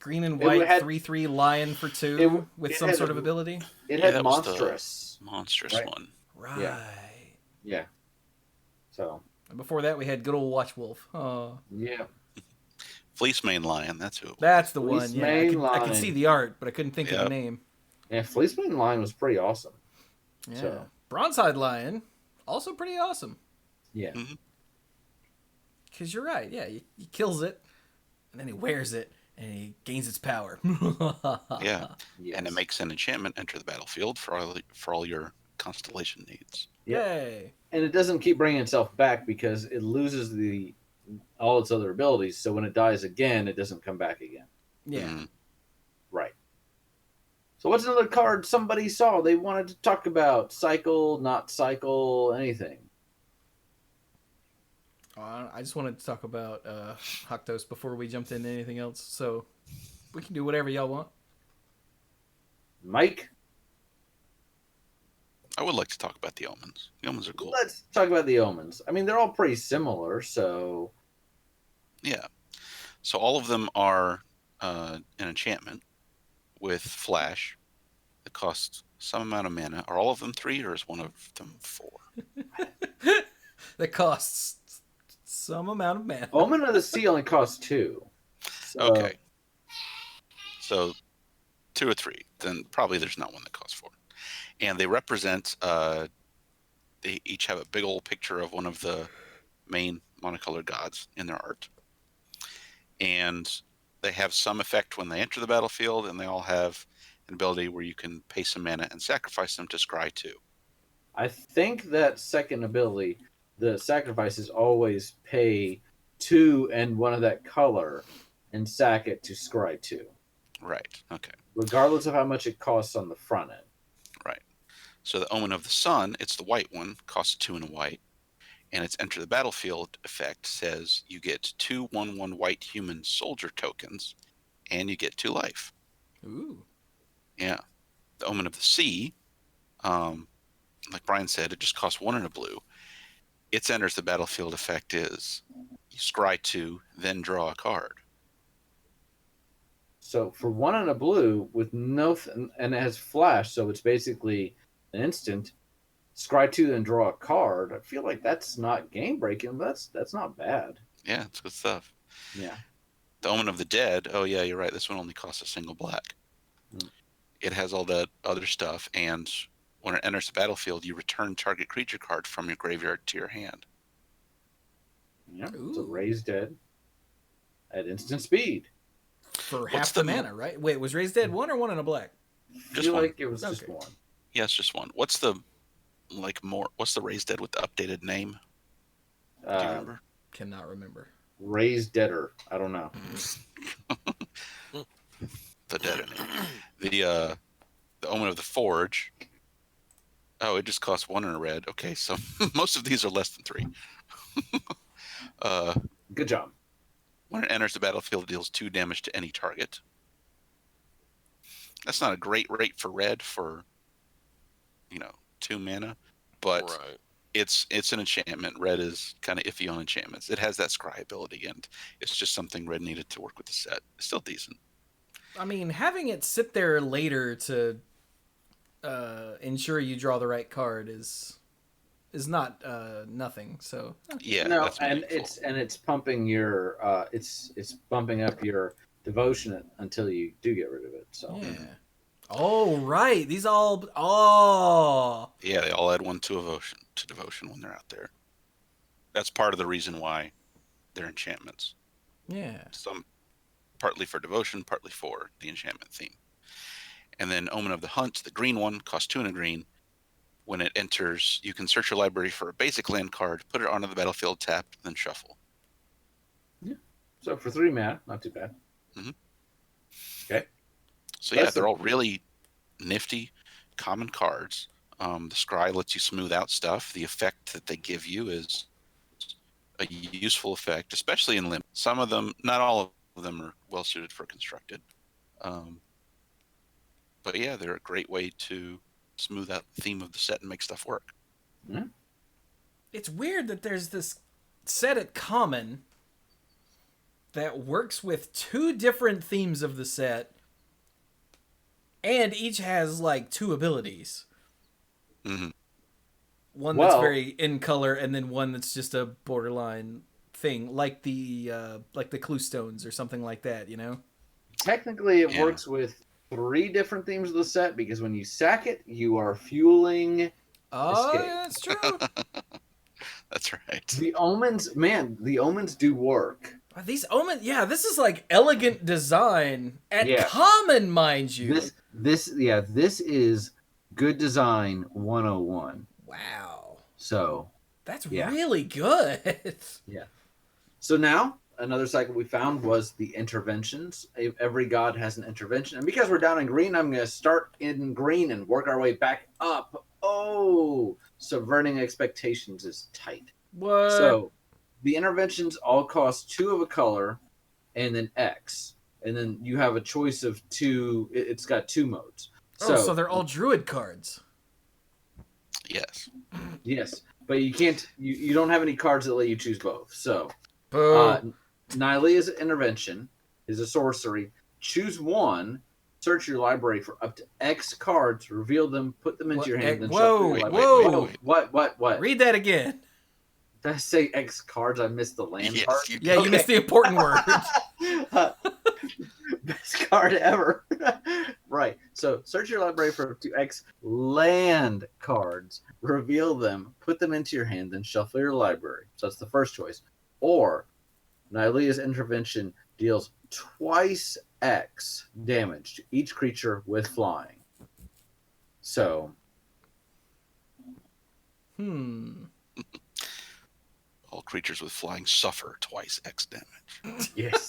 green and white 3/3 lion for 2 with some sort of ability? It had monstrous. Monstrous right? one. Right. Yeah. So. And before that, we had good old Watch Wolf. Oh. Yeah. Fleece Mane Lion, that's who. That's the Fleece one. Yeah, Mane I could see the art, but I couldn't think of the Yep. name. Yeah, Fleece Mane Lion was pretty awesome. Yeah. So. Bronze-Hide Lion, also pretty awesome. Yeah. Mm-hmm. Because you're right. Yeah, he kills it, and then he wears it, and he gains its power. Yeah. Yes. And it makes an enchantment enter the battlefield for all your constellation needs. Yay. And it doesn't keep bringing itself back because it loses all its other abilities. So when it dies again, it doesn't come back again. Yeah. Mm-hmm. Right. So what's another card somebody saw they wanted to talk about? Cycle, not cycle, anything. I just wanted to talk about Haktos before we jumped into anything else. So we can do whatever y'all want. Mike? I would like to talk about the Omens. The Omens are cool. Let's talk about the Omens. I mean, they're all pretty similar, so... Yeah. So all of them are an enchantment with flash that costs some amount of mana. Are all of them 3 or is one of them 4? That costs some amount of mana. Omen of the Sea only costs 2. So... Okay. So 2 or 3. Then probably there's not one that costs 4. And they represent, they each have a big old picture of one of the main monocolored gods in their art. And they have some effect when they enter the battlefield, and they all have an ability where you can pay some mana and sacrifice them to scry 2. I think that second ability, the sacrifices always pay 2 and one of that color and sack it to scry 2. Right. Okay. Regardless of how much it costs on the front end. So the Omen of the Sun, it's the white one, costs 2 and a white. And its Enter the Battlefield effect says you get 2/1/1 white human soldier tokens, and you get 2 life. Ooh. Yeah. The Omen of the Sea, like Brian said, it just costs 1 and a blue. Its Enters the Battlefield effect is you scry 2, then draw a card. So for 1 and a blue with and it has flash, so it's basically an instant. Scry 2 and draw a card. I feel like that's not game breaking, but that's not bad. Yeah, it's good stuff. Yeah. The Omen of the Dead, oh yeah, you're right. This one only costs a single black. It has all that other stuff, and when it enters the battlefield, you return target creature card from your graveyard to your hand. Yeah. Ooh. So Raise Dead at instant speed. For What's half the the- mana, right? Wait, was Raised Dead 1 or 1 and a black? I Just feel one. like it was just Okay. one. Yes, just one. What's the Raised Dead with the updated name? Do you remember? Cannot remember. Raise Deader. I don't know. The Dead name. The Omen of the Forge. Oh, it just costs 1 and a red. Okay, so most of these are less than 3. Good job. When it enters the battlefield, it deals 2 damage to any target. That's not a great rate for red for, 2 mana, but Right. it's an enchantment. Red is kind of iffy on enchantments. It has that scry ability, and it's just something red needed to work with the set. It's still decent. I mean, having it sit there later to ensure you draw the right card is not nothing. So Yeah, No, that's and meaningful. it's pumping your it's bumping up your devotion until you do get rid of it. So yeah. Oh right, these all. Oh. Yeah, they all add 1 to devotion when they're out there. That's part of the reason why they're enchantments. Yeah. Some partly for devotion, partly for the enchantment theme. And then Omen of the Hunt, the green one, costs 2 and a green. When it enters, you can search your library for a basic land card, put it onto the battlefield tapped, then shuffle. so for 3 mana, not too bad. Mhm. Okay. So yeah, That's they're all really nifty, common cards. The Scry lets you smooth out stuff. The effect that they give you is a useful effect, especially in limit. Some of them, not all of them, are well suited for constructed. But yeah, they're a great way to smooth out the theme of the set and make stuff work. It's weird that there's this set at common that works with 2 different themes of the set, and each has like 2 abilities. Mm-hmm. One that's Well- very in color, and then one that's just a borderline thing, like the clue stones or something like that. You know? Technically, it Yeah. works with 3 different themes of the set because when you sack it, you are fueling Oh, Escape. yeah, that's true. That's right. the omens. Man, the omens do work. These omens, yeah, this is like elegant design at Yeah. common, mind you. This is good design 101. Wow, So that's Yeah. really good. So now, another cycle we found was the interventions. Every god has an intervention. And because we're down in green, I'm going to start in green and work our way back up. Oh, subverting expectations is tight. What? So the interventions all cost 2 of a color and then X. And then you have a choice of 2. It's got 2 modes. So they're all druid cards. Yes. Yes. But you can't, you don't have any cards that let you choose both. So Boo. Nylea's intervention is a sorcery. Choose 1, search your library for up to X cards, reveal them, put them into What? your hand, then Whoa, shuffle your library. whoa. What? Read that again. Did I say X cards? I missed the land Yes, part. you Yeah, you Okay. missed the important word. Best card ever. Right. So search your library for up to X land cards, reveal them, put them into your hand, then shuffle your library. So that's the first choice. Or Nylea's intervention deals twice X damage to each creature with flying. So All creatures with flying suffer twice X damage. yes.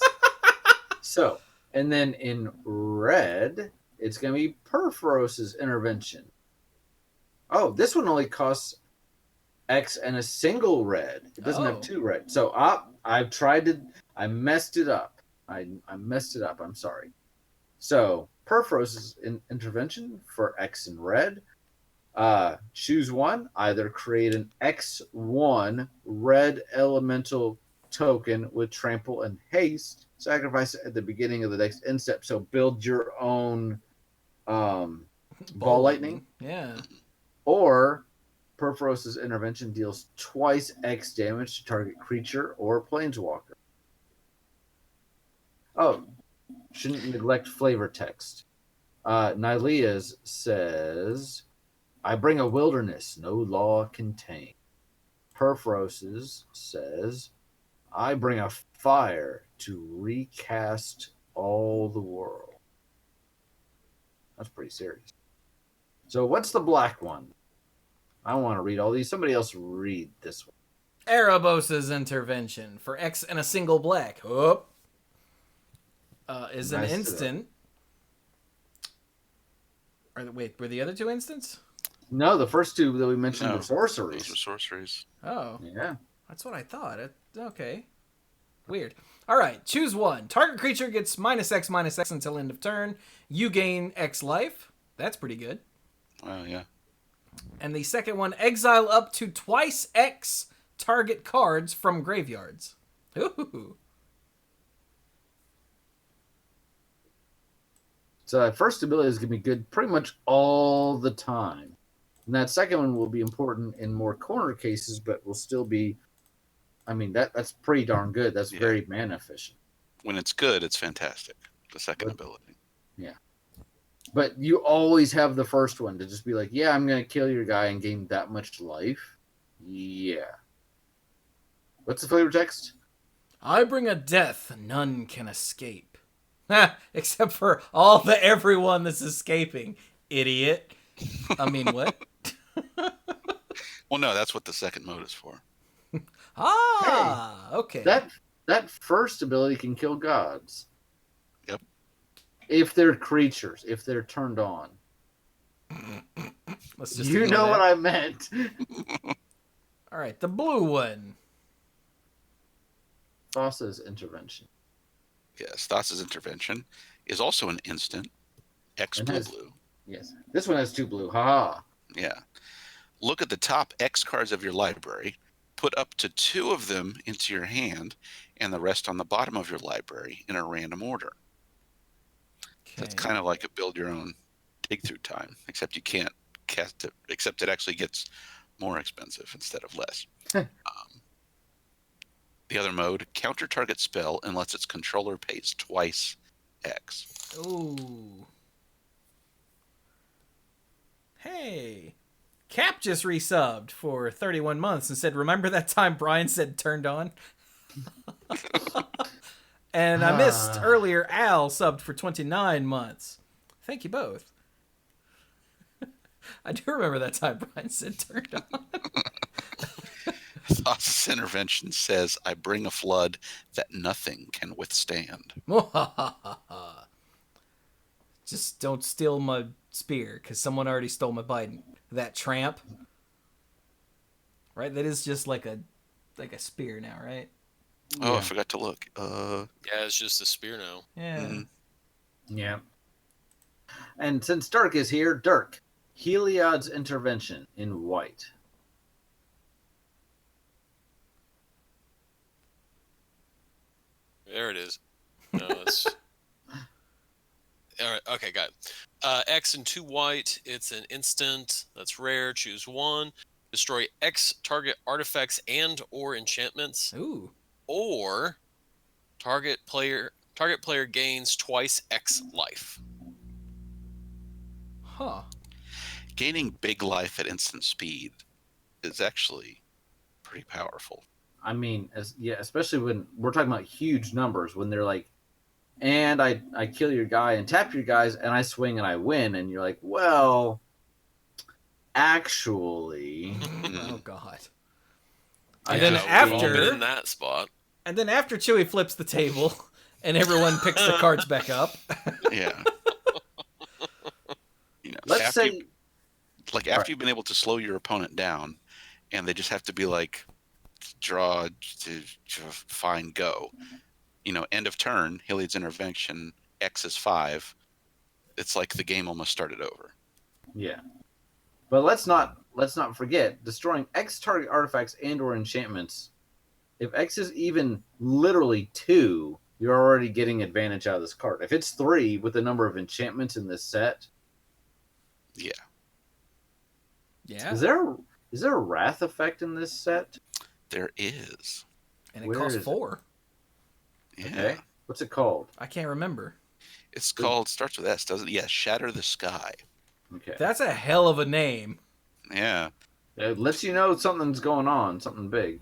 So, and then in red, it's going to be Perforos's intervention. Oh, this one only costs X and a single red. It doesn't Oh. have 2 red. So I've tried to. I messed it up. I messed it up. I'm sorry. So Perforos's intervention for X and red. Choose one. Either create an X1 red elemental token with trample and haste. Sacrifice it at the beginning of the next end step. So build your own ball lightning. Yeah. Or Perforos's intervention deals twice X damage to target creature or planeswalker. Oh, shouldn't neglect flavor text. Nylea's says, I bring a wilderness no law can tame. Perforos's says, I bring a fire to recast all the world. That's pretty serious. So what's the black one? I don't want to read all these. Somebody else read this one. Erebos's intervention for X and a single black. Oh. Is an Nice instant. Were the other 2 instants? No, the first 2 that we mentioned No, were sorceries. Those are sorceries. Oh. Yeah. That's what I thought. Okay. Weird. All right. Choose one. Target creature gets -X until end of turn. You gain X life. That's pretty good. Well, yeah. And the second one, exile up to twice X target cards from graveyards. Ooh. So that first ability is going to be good pretty much all the time. And that second one will be important in more corner cases, but will still be, I mean, that's pretty darn good. That's very mana efficient. When it's good, it's fantastic. The second ability. Yeah. But you always have the first one to just be like, yeah, I'm going to kill your guy and gain that much life. Yeah. What's the flavor text? I bring a death none can escape. Except for everyone that's escaping. Idiot. I mean, what? Well, no, that's what the second mode is for. Okay. That first ability can kill gods. Yep. If they're creatures, if they're turned on. Let's just You know what I meant. All right, the blue one. Thassa's intervention. Yes, Thassa's intervention is also an instant. X blue. Yes. This one has 2 blue. Haha. Yeah. Look at the top X cards of your library. Put up to 2 of them into your hand and the rest on the bottom of your library in a random order. Okay. That's kind of like a build your own dig through time, except you can't cast it, except it actually gets more expensive instead of less. The other mode, counter target spell unless its controller pays twice X. Ooh. Hey. Cap just resubbed for 31 months and said, remember that time Brian said turned on? And I missed earlier, Al subbed for 29 months. Thank you both. I do remember that time Brian said turned on. Thassa's intervention says, I bring a flood that nothing can withstand. Just don't steal my spear, because someone already stole my Biden. That tramp. Right? That is just like a spear now, right? Oh, Yeah. I forgot to look. Yeah, it's just a spear now. Yeah. Yeah. And since Dirk is here, Dirk, Heliod's intervention in white. There it is. No, it's all right. Okay, got it. X and 2 white. It's an instant. That's rare. Choose one. Destroy X target artifacts and or enchantments. Ooh. Or target player gains twice X life. Huh. Gaining big life at instant speed is actually pretty powerful. I mean, especially when we're talking about huge numbers, when they're like, and I kill your guy and tap your guys and I swing and I win, and you're like, well, actually, Oh God. I And then just- We've all been after, in that spot. and then after Chewie flips the table, and everyone picks the cards back up. Yeah. You know, let's after say, you- Like after you've been able to slow your opponent down, and they just have to be like, draw to find go. End of turn, Heliod's Intervention, X is 5. It's like the game almost started over. Yeah. But let's not forget destroying X target artifacts and or enchantments. If X is even literally 2, you're already getting advantage out of this card. If it's 3 with the number of enchantments in this set, Yeah. Yeah. is there a wrath effect in this set? There is. And it Where costs is it? 4. Yeah. Okay. What's it called? I can't remember. It's called, starts with S, doesn't it? Yeah, Shatter the Sky. Okay. That's a hell of a name. Yeah. It lets you know something's going on, something big.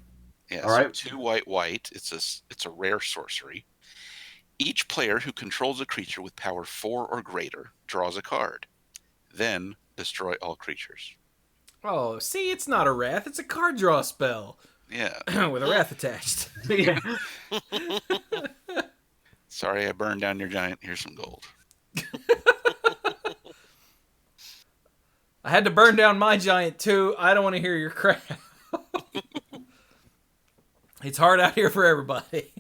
Yeah, All so right. 2 white. It's a rare sorcery. Each player who controls a creature with power 4 or greater draws a card. Then destroy all creatures. Oh, see, it's not a wrath. It's a card draw spell Yeah. with a wrath attached. Yeah. Sorry, I burned down your giant. Here's some gold. I had to burn down my giant too. I don't want to hear your crap. It's hard out here for everybody.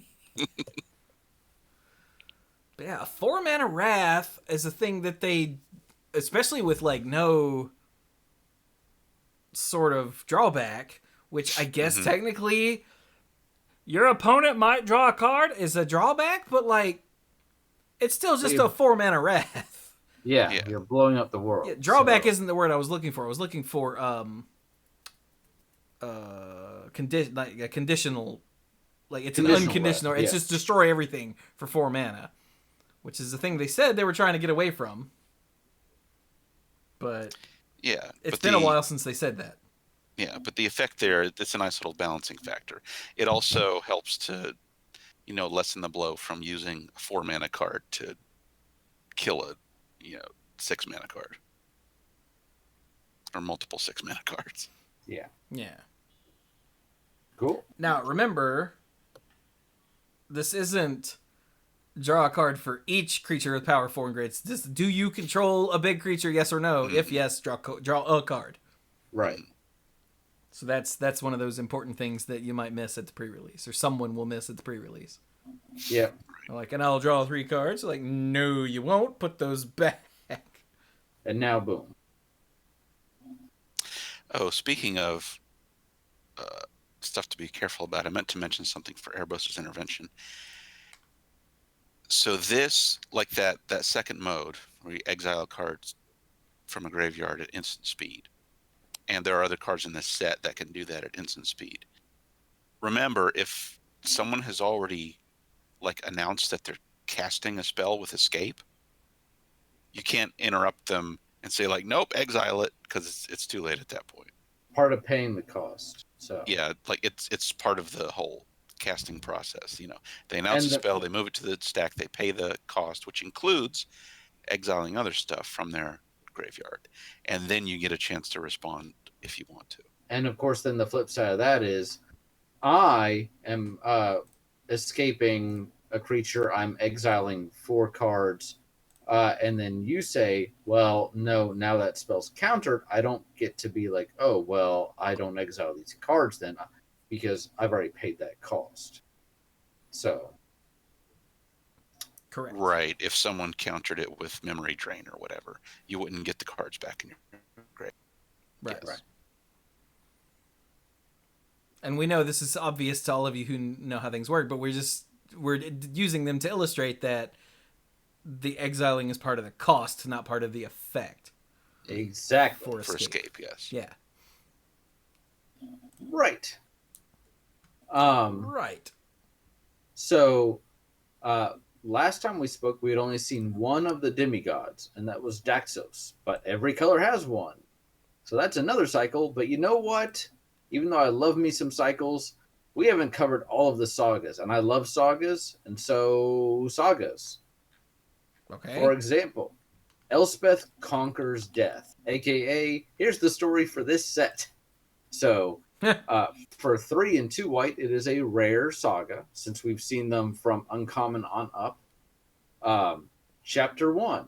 But yeah, 4 mana wrath is a thing that they, especially with like no sort of drawback, which I guess technically your opponent might draw a card is a drawback, but like it's still just a 4 mana wrath. Yeah, Yeah. you're blowing up the world. Yeah, drawback so- isn't the word I was looking for. I was looking for like a conditional, like it's an Conditional unconditional. wrath, It's yeah. just destroy everything for 4 mana, which is the thing they said they were trying to get away from. But Yeah. it's but been a while since they said that. Yeah, but the effect there, it's a nice little balancing factor. It also helps to, lessen the blow from using a 4 mana card to kill a, 6 mana card. Or multiple 6 mana cards. Yeah. Yeah. Cool. Now remember, this isn't draw a card for each creature with power 4 and greater. It's just, do you control a big creature? Yes or no? If yes, draw a card. Right. So that's one of those important things that you might miss at the pre-release, or someone will miss at the pre-release. Yeah. Like, and I'll draw 3 cards. Like, no, you won't. Put those back. And now, boom. Oh, speaking of stuff to be careful about, I meant to mention something for Erebos' Intervention. So this, like that second mode, where you exile cards from a graveyard at instant speed. And there are other cards in this set that can do that at instant speed. Remember, if someone has already announced that they're casting a spell with escape, you can't interrupt them and say nope, exile it, because it's too late at that point. Part of paying the cost. So Yeah, it's part of the whole casting process. They announce a spell, they move it to the stack, they pay the cost, which includes exiling other stuff from their graveyard, and then you get a chance to respond if you want to. And of course, then the flip side of that is, I am escaping a creature. I'm exiling 4 cards, and then you say, "Well, no. Now that spell's countered. I don't get to be like, oh, well, I don't exile these cards then, because I've already paid that cost." So Correct. Right. If someone countered it with memory drain or whatever, you wouldn't get the cards back in your grave. Right. Yes. And we know this is obvious to all of you who know how things work, but we're using them to illustrate that the exiling is part of the cost, not part of the effect. exactly. For For escape. escape, yes. Yeah. Right. Right. So, last time we spoke, we had only seen one of the demigods, and that was Daxos. But every color has one. So that's another cycle. But you know what? Even though I love me some cycles, we haven't covered all of the sagas. And I love sagas, and so sagas. Okay. For example, Elspeth Conquers Death, a.k.a. here's the story for this set. So, for 3 and 2 white, it is a rare saga, since we've seen them from uncommon on up. Chapter 1.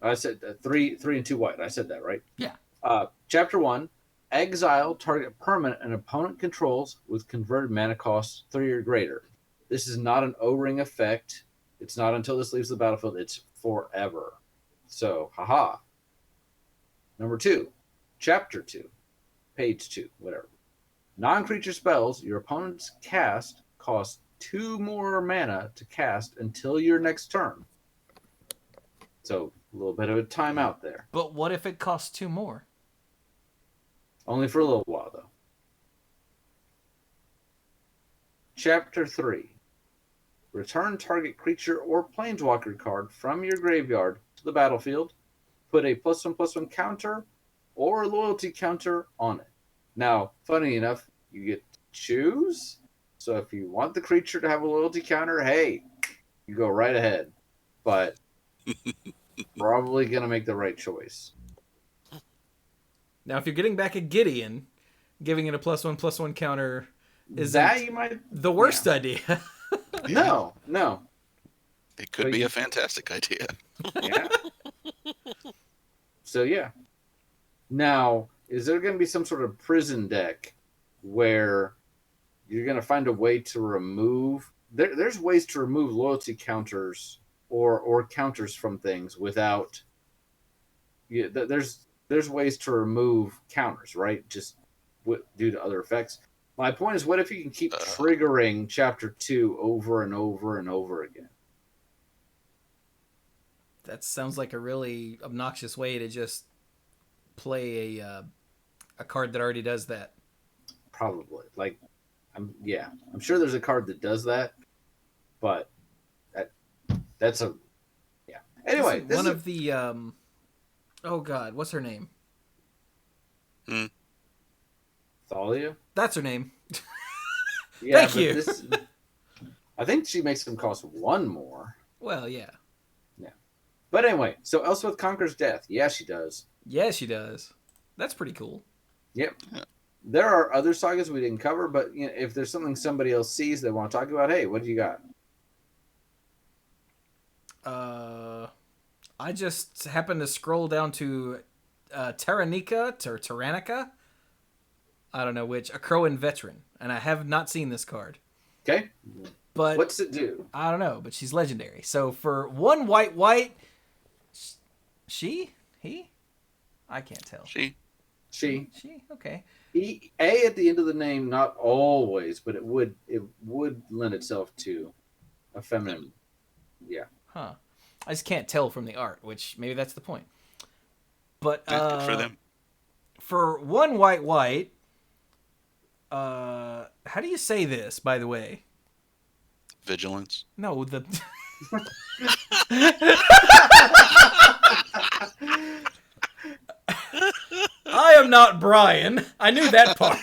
I said 3 and 2 white. I said that, right? Yeah. Chapter 1. Exile target permanent an opponent controls with converted mana cost 3 or greater. This is not an O-ring effect. It's not until this leaves the battlefield. It's forever. So, haha. Number 2. Chapter 2. Page 2. Whatever. Non-creature spells your opponent's cast cost 2 more mana to cast until your next turn. So, a little bit of a timeout there. But what if it costs 2 more? Only for a little while, though. Chapter 3. Return target creature or planeswalker card from your graveyard to the battlefield. Put a +1/+1 counter or loyalty counter on it. Now, funny enough, you get to choose. So if you want the creature to have a loyalty counter, hey, you go right ahead. But probably going to make the right choice. Now, if you're getting back a Gideon, giving it a +1/+1 counter is That you might the worst idea. No. It could be a fantastic idea. Yeah. So yeah. Now, is there going to be some sort of prison deck where you're going to find a way to remove? There's ways to remove loyalty counters or counters from things without. Yeah, there's ways to remove counters, right? Just due to other effects. My point is, what if you can keep triggering Chapter 2 over and over and over again? That sounds like a really obnoxious way to just play a card that already does that. Probably. I'm sure there's a card that does that, but that's a yeah. Anyway, Isn't one of the oh god, what's her name? Thalia. That's her name. Yeah, Thank you. I think she makes them cost 1 more. Well, yeah. But anyway, so Elspeth conquers death. Yeah, she does. Yeah, she does. That's pretty cool. Yep. There are other sagas we didn't cover, but if there's something somebody else sees they want to talk about, hey, what do you got? I just happened to scroll down to Tyrannica. I don't know which. A Crowan veteran, and I have not seen this card. Okay. But what's it do? I don't know, but she's legendary. So for 1 white, he, I can't tell. She. Okay. A at the end of the name, not always, but it would lend itself to a feminine. Yeah. Huh. I just can't tell from the art, which maybe that's the point. But Good for them. For 1 white, how do you say this, by the way? Vigilance. No, the I am not Brian. I knew that part.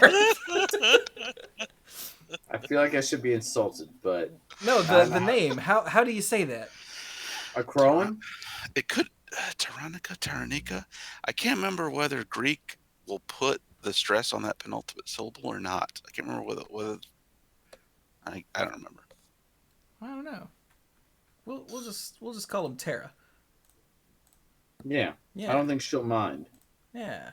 I feel like I should be insulted, but no, the name. How do you say that? A Crowan? It could Tyrannica. I can't remember whether Greek will put the stress on that penultimate syllable or not. I can't remember whether I don't remember. I don't know. We'll just call him Terra. Yeah. I don't think she'll mind. Yeah.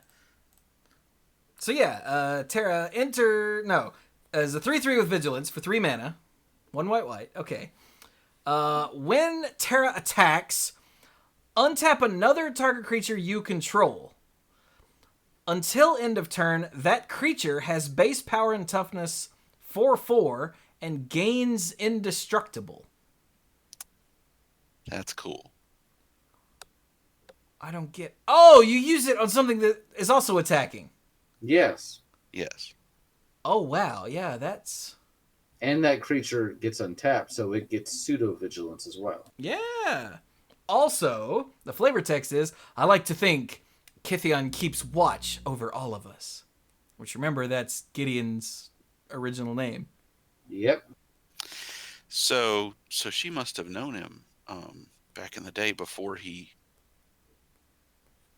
So yeah, Terra as a 3/3 with vigilance for 3 mana, 1 white. Okay. When Terra attacks, untap another target creature you control. Until end of turn, that creature has base power and toughness 4/4 and gains indestructible. That's cool. I don't get... Oh, you use it on something that is also attacking. Yes. Oh, wow. Yeah, that's... And that creature gets untapped, so it gets pseudo-vigilance as well. Yeah. Also, the flavor text is, I like to think Kithion keeps watch over all of us. Which, remember, that's Gideon's original name. Yep. So she must have known him back in the day before he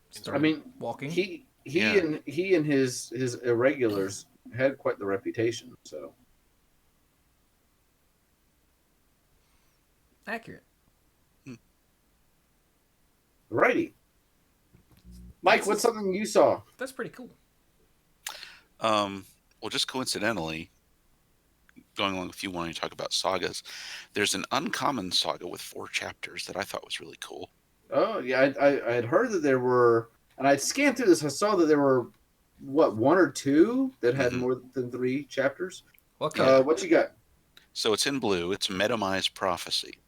started walking. He and his irregulars had quite the reputation, so accurate. Righty. Mike, what's something you saw? That's pretty cool. Well, just coincidentally, going along with you wanting to talk about sagas, there's an uncommon saga with 4 chapters that I thought was really cool. Oh, yeah, I had heard that there were, and I scanned through this. I saw that there were, what, 1 or 2 that had more than 3 chapters. Okay. What you got? So it's in blue. It's Metamized Prophecy.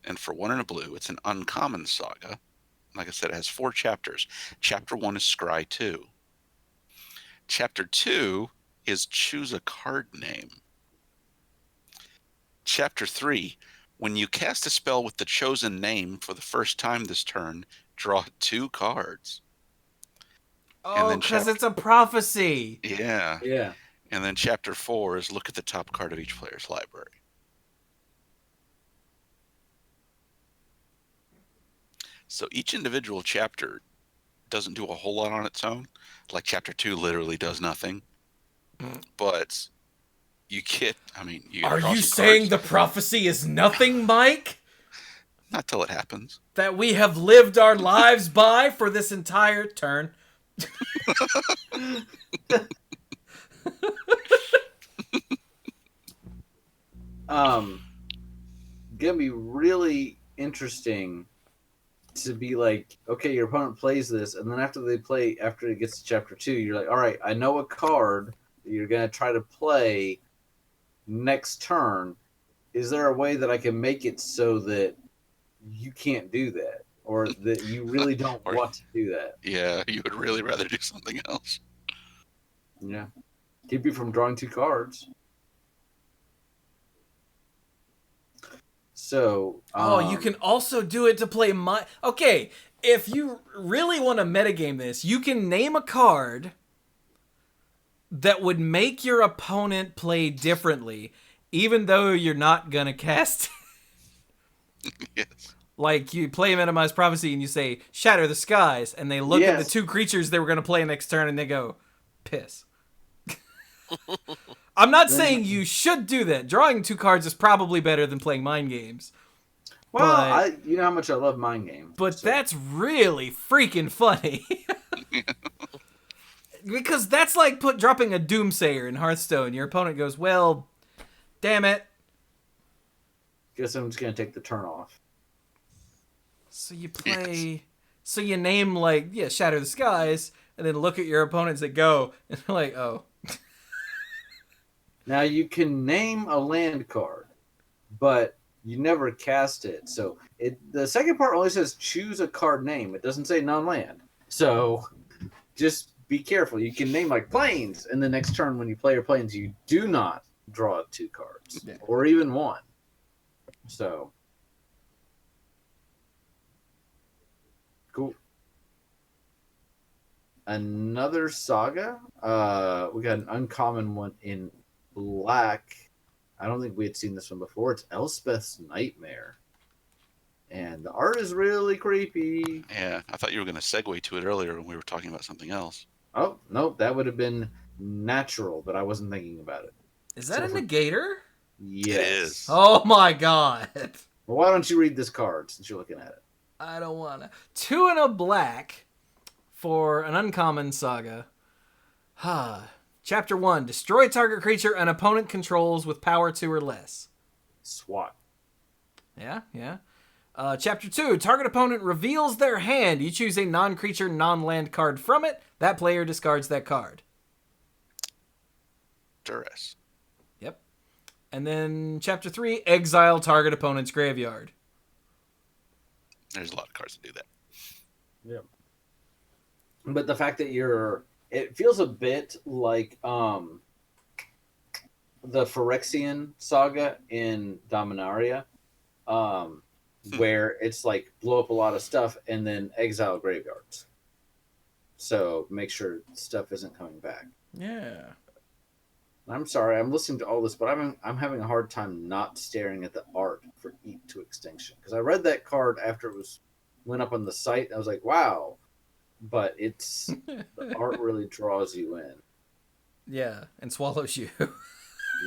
And for 1 in a blue, it's an uncommon saga. Like I said, it has 4 chapters. Chapter 1 is Scry 2. Chapter 2 is Choose a Card Name. Chapter 3, when you cast a spell with the chosen name for the first time this turn, draw 2 cards. Oh, because it's a prophecy. Yeah. Yeah. And then chapter 4 is look at the top card of each player's library. So each individual chapter doesn't do a whole lot on its own. Like chapter 2 literally does nothing. But you get, Are you saying the prophecy is nothing, Mike? Not till it happens. That we have lived our lives by for this entire turn. Gonna be really interesting to be like, okay, your opponent plays this, and then after it gets to chapter 2, you're like, all right, I know a card that you're gonna try to play next turn. Is there a way that I can make it so that you can't do that, or that you really don't want to do that? Yeah, you would really rather do something else. Yeah, keep you from drawing 2 cards. So, you can also do it to play Okay, if you really want to metagame this, you can name a card that would make your opponent play differently, even though you're not gonna cast it. Yes. Like, you play Metamized Prophecy and you say, Shatter the Skies, and they look at the 2 creatures they were gonna play next turn and they go, piss. I'm not saying you should do that. Drawing 2 cards is probably better than playing mind games. Well, you know how much I love mind games. But that's really freaking funny. Because that's like dropping a Doomsayer in Hearthstone. Your opponent goes, well, damn it. Guess I'm just going to take the turn off. So you play... So you name, like, Shatter the Skies, and then look at your opponents that go, and they're like, oh. Now, you can name a land card, but you never cast it. So the second part only says choose a card name. It doesn't say non-land. So just be careful. You can name like planes, and the next turn when you play your planes, you do not draw 2 cards, or even 1. So, cool. Another saga. We got an uncommon one in black. I don't think we had seen this one before. It's Elspeth's Nightmare. And the art is really creepy. Yeah, I thought you were going to segue to it earlier when we were talking about something else. Oh, nope, that would have been natural, but I wasn't thinking about it. Is that a negator? Yes. It is. Oh my god. Well, why don't you read this card since you're looking at it? I don't want to. 2 in a black for an uncommon saga. Chapter 1. Destroy target creature an opponent controls with power 2 or less. SWAT. Yeah. Chapter 2. Target opponent reveals their hand. You choose a non-creature, non-land card from it. That player discards that card. Duress. Yep. And then Chapter 3. Exile target opponent's graveyard. There's a lot of cards that do that. Yep. But the fact that it feels a bit like the Phyrexian saga in Dominaria, where it's like blow up a lot of stuff and then exile graveyards. So make sure stuff isn't coming back. Yeah. I'm sorry, I'm listening to all this, but I'm having a hard time not staring at the art for Eat to Extinction, because I read that card after it went up on the site. And I was like, wow. But the art really draws you in. Yeah, and swallows you.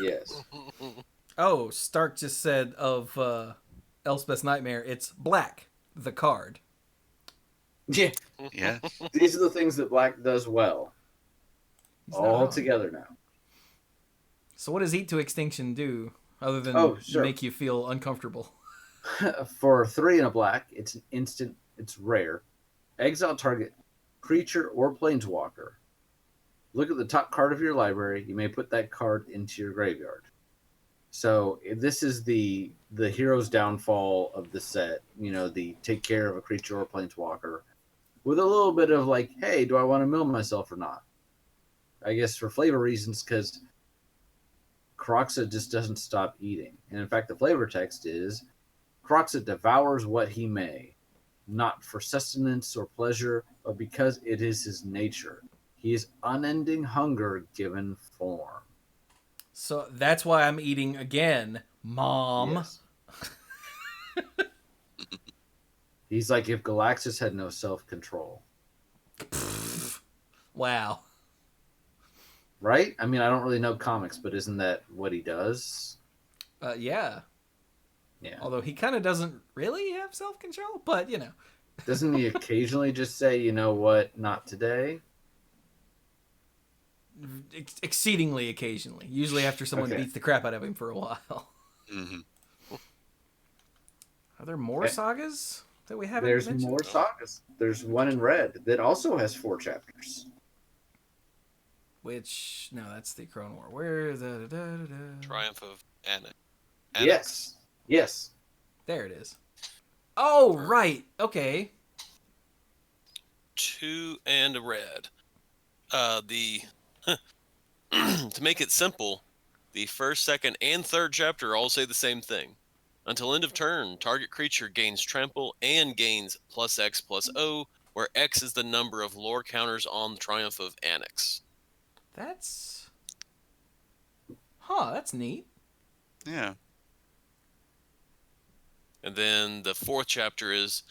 Yes. Oh, Stark just said of Elspeth's Nightmare, it's black, the card. Yeah, Yeah. these are the things that Black does well. He's not All wrong. together now. So what does Eat to Extinction do other than Oh, sure. make you feel uncomfortable? For 3 and a black, it's an instant, it's rare. Exile target creature or planeswalker. Look at the top card of your library. You may put that card into your graveyard. So this is the hero's downfall of the set. You know, the take care of a creature or planeswalker, with a little bit of like, hey, do I want to mill myself or not? I guess for flavor reasons, because Croxa just doesn't stop eating. And in fact, the flavor text is Croxa devours what he may, not for sustenance or pleasure, but because it is his nature. He is unending hunger given form. So that's why I'm eating again, Mom. Yes. He's like if Galaxus had no self-control. Wow. Right? I mean, I don't really know comics, but isn't that what he does? Yeah. Yeah. Although he kind of doesn't really have self-control, but you know. Doesn't he occasionally just say, you know what, not today? Exceedingly occasionally. Usually after someone Okay. beats the crap out of him for a while. Hmm. Are there more Okay. sagas that we haven't There's mentioned? more sagas. There's one in red that also has 4 chapters. Which, no, that's the Crone War. Where the... Triumph of Anna. Yes. Yes. There it is. Oh, right. Okay. 2 and a red. The to make it simple, the first, second, and third chapter all say the same thing. Until end of turn, target creature gains trample and gains +X+O, where X is the number of lore counters on the Triumph of Annex. That's... Huh, that's neat. Yeah. And then the fourth chapter is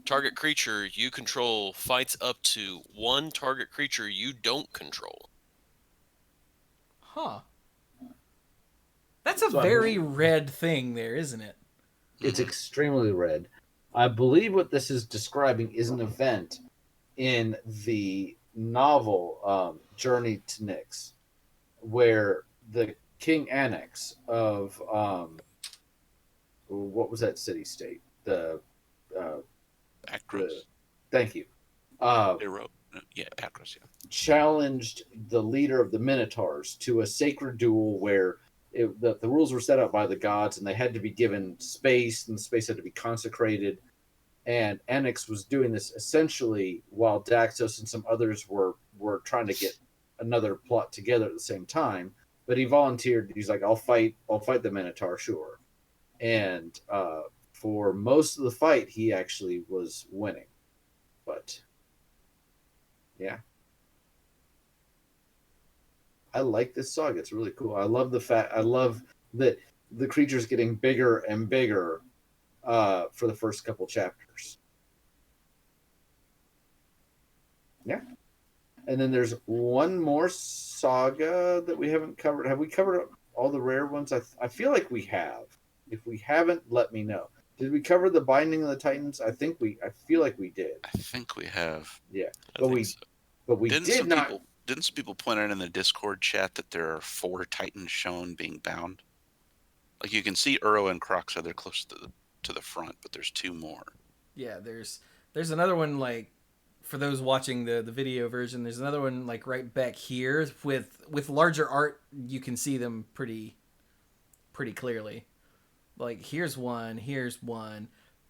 target creature you control fights up to 1 target creature you don't control. Huh. That's a So I very believe- red thing there, isn't it? It's Mhm. extremely red. I believe what this is describing is an event in the novel Journey to Nyx, where the King Annex of what was that city state? The Acros. thank you. Yeah, Acros, yeah. Challenged the leader of the Minotaurs to a sacred duel where the rules were set up by the gods and they had to be given space and the space had to be consecrated. And Annex was doing this essentially while Daxos and some others were trying to get another plot together at the same time. But he volunteered. He's like, I'll fight the Minotaur, sure. And for most of the fight, he actually was winning. But yeah, I like this saga. It's really cool. I love that the creature's getting bigger and bigger for the first couple chapters. Yeah. And then there's one more saga that we haven't covered. Have we covered all the rare ones? I feel like we have. If we haven't, let me know. Did we cover the Binding of the Titans? I feel like we did. I think we have. Yeah. I But think we so. But we Didn't did some not. people didn't some people point out in the Discord chat that there are 4 Titans shown being bound? Like you can see Uro and Croxa, they're close to the front, but there's 2 more. Yeah, there's another one, like, for those watching the video version, there's another one, like, right back here with larger art. You can see them pretty clearly. Like, here's one,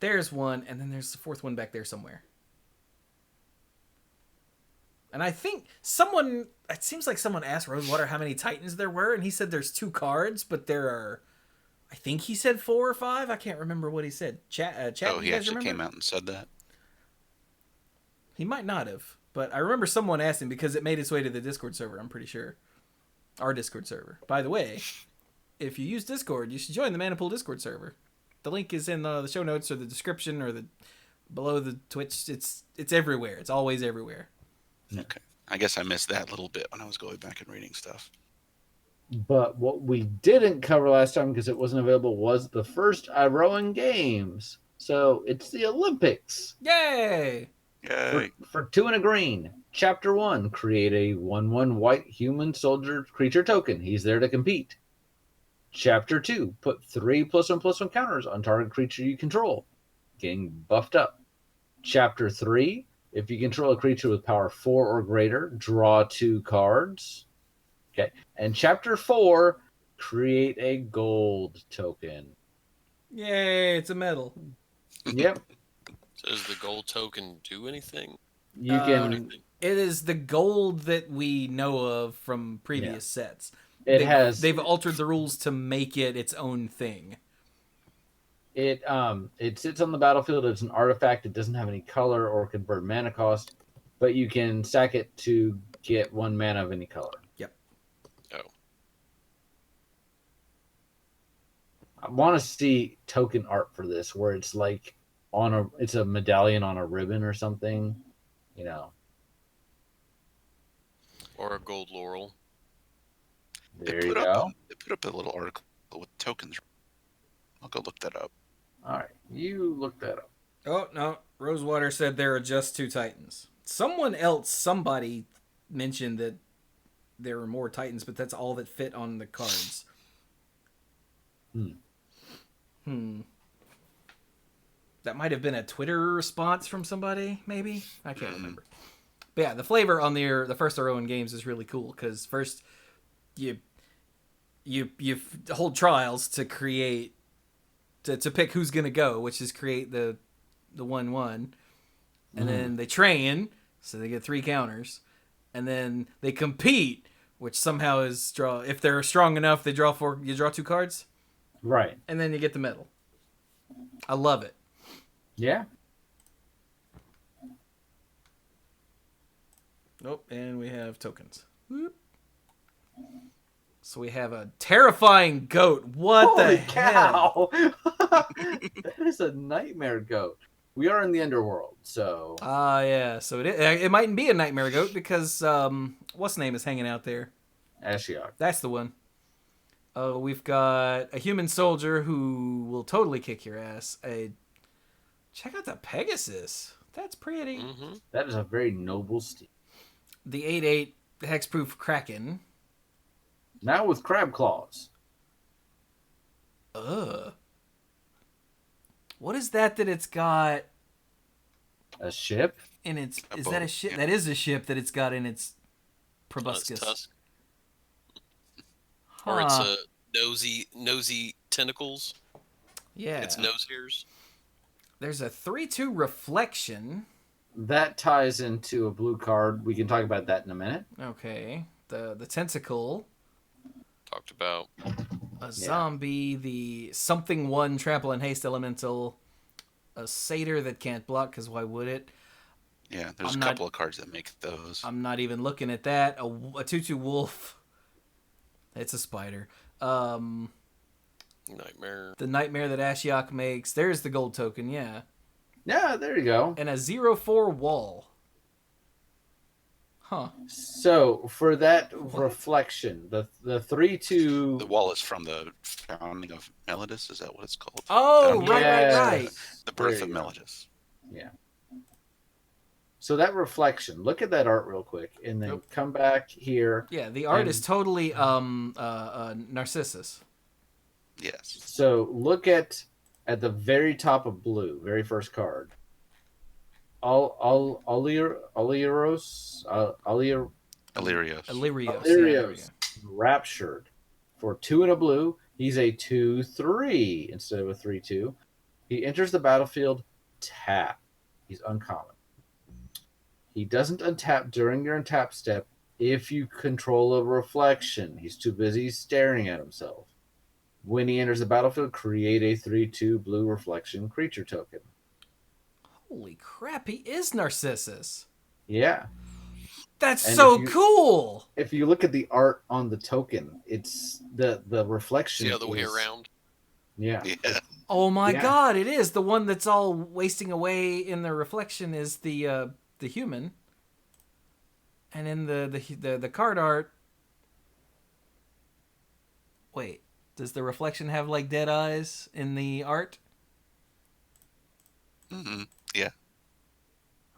there's one, and then there's the 4th one back there somewhere. And I think it seems like someone asked Rosewater how many Titans there were, and he said there's 2 cards, but there are, I think he said 4 or 5. I can't remember what he said. Chat, Oh, you he guys actually remember? came out and said that. He might not have, but I remember someone asked him because it made its way to the Discord server, I'm pretty sure. Our Discord server. By the way, if you use Discord, you should join the Manipool Discord server. The link is in the show notes or the description or below the Twitch. It's everywhere. It's always everywhere. Okay. I guess I missed that little bit when I was going back and reading stuff. But what we didn't cover last time because it wasn't available was the first Iroan Games. So it's the Olympics. Yay! Yay. For 2 and a green, Chapter 1, create a 1/1 white human soldier creature token. He's there to compete. Chapter 2, put 3+1/+1 counters on target creature you control, getting buffed up. Chapter 3, if you control a creature with power 4 or greater, draw 2 cards. Okay. And Chapter 4, create a gold token. Yay, it's a medal. Yep. So does the gold token do anything? You can. It is the gold that we know of from previous sets. They've altered the rules to make it its own thing. It sits on the battlefield as an artifact. It doesn't have any color or convert mana cost, but you can sack it to get 1 mana of any color. Yep. Oh. I want to see token art for this, where it's like it's a medallion on a ribbon or something, you know. Or a gold laurel. There you go. They put up a little article with tokens. I'll go look that up. All right, you look that up. Oh, no. Rosewater said there are just 2 Titans. Somebody mentioned that there were more Titans, but that's all that fit on the cards. That might have been a Twitter response from somebody, maybe? I can't remember. But yeah, the flavor on the first Rowan games is really cool, because first you hold trials to create to pick who's gonna go, which is create the 1/1, and then they train, so they get 3 counters, and then they compete, which somehow is draw. If they're strong enough, they draw 4. You draw 2 cards, right? And then you get the medal. I love it. Yeah. Nope, and we have tokens. Whoop. So we have a terrifying goat. What Holy the hell? cow! That is a nightmare goat. We are in the underworld, so. Yeah. So it mightn't be a nightmare goat because what's the name is hanging out there? Ashiok. That's the one. We've got a human soldier who will totally kick your ass. Check out the Pegasus. That's pretty. Mm-hmm. That is a very noble steed. The 8/8 hexproof Kraken. Now with crab claws. What is that it's got A ship? in its... A Is boat, that a ship? yeah. That is a ship that it's got in its Its proboscis. tusk. Huh. Or its nosy tentacles. Yeah. Its nose hairs. There's a 3/2 reflection. That ties into a blue card. We can talk about that in a minute. Okay. The tentacle. Talked about. A zombie. The something 1 trample and haste elemental. A satyr that can't block, because why would it? Yeah, there's I'm a not- couple of cards that make those. I'm not even looking at that. A 2/2 wolf. It's a spider. Nightmare. The nightmare that Ashiok makes. There's the gold token, yeah. Yeah, there you go. And a 0/4 wall. Huh. So for that reflection, the 3/2. The wall is from the founding of Melodis. Is that what it's called? Oh, Yes. right. The birth There of you go. Melodis. Yeah. So that reflection, look at that art real quick, and then Nope. come back here. Yeah, the art And- is totally Narcissus. Yes. So look at the very top of blue, very first card. Alirios, Illyrios. Illyrios. Raptured. For 2 and a blue, he's a 2/3 instead of a 3/2. He enters the battlefield, tap. He's uncommon. He doesn't untap during your untap step if you control a reflection. He's too busy staring at himself. When he enters the battlefield, create a 3/2 blue reflection creature token. Holy crap, he is Narcissus. Yeah. That's And so if you- cool. If you look at the art on the token, it's the reflection. The other way is- around. Yeah. Yeah. Oh my Yeah. god, it is. The one that's all wasting away in the reflection is the human. And in the card art. Wait, does the reflection have like dead eyes in the art? Mm-hmm. Yeah.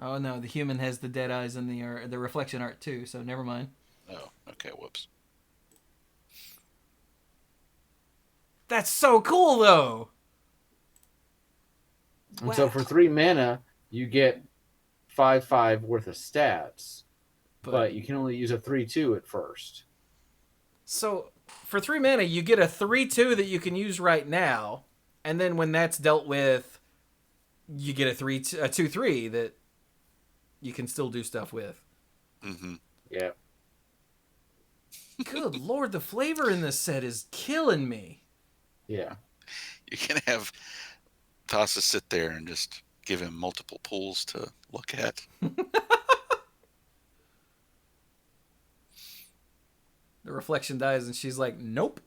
Oh no, the human has the dead eyes and the reflection art too. So never mind. Oh, okay. Whoops. That's so cool though. And so for 3 mana, you get 5/5 worth of stats, but you can only use a 3/2 at first. So for 3 mana, you get a 3/2 that you can use right now, and then when that's dealt with, you get a 2/3 that you can still do stuff with. Mm-hmm. Yeah. Good lord, the flavor in this set is killing me. Yeah. You can have Thassa sit there and just give him multiple pools to look at. The reflection dies, and she's like, "Nope."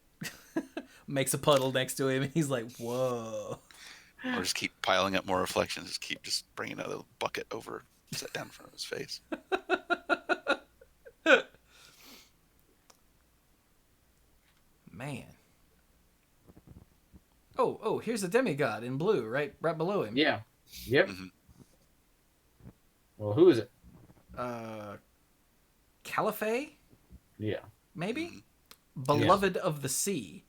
Makes a puddle next to him, and he's like, "Whoa." Or just keep piling up more reflections. Just keep bringing another bucket over, set down in front of his face. Man. Oh, here's a demigod in blue, right below him. Yeah. Yep. Mm-hmm. Well, who is it? Caliphate? Yeah. Maybe? Mm-hmm. Beloved of the Sea.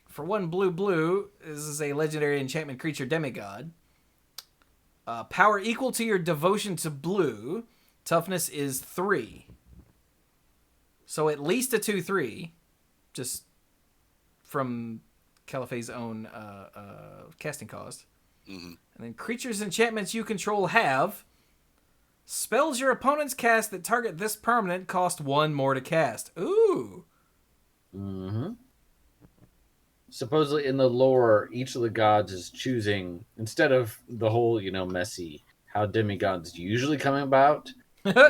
For 1 blue, this is a legendary enchantment creature demigod. Power equal to your devotion to blue. Toughness is 3. So at least a 2/3. Just from Caliphate's own casting cost. Mm-hmm. And then creatures enchantments you control have spells your opponents cast that target this permanent cost 1 more to cast. Ooh. Mm-hmm. Supposedly in the lore, each of the gods is choosing, instead of the whole, messy, how demigods usually come about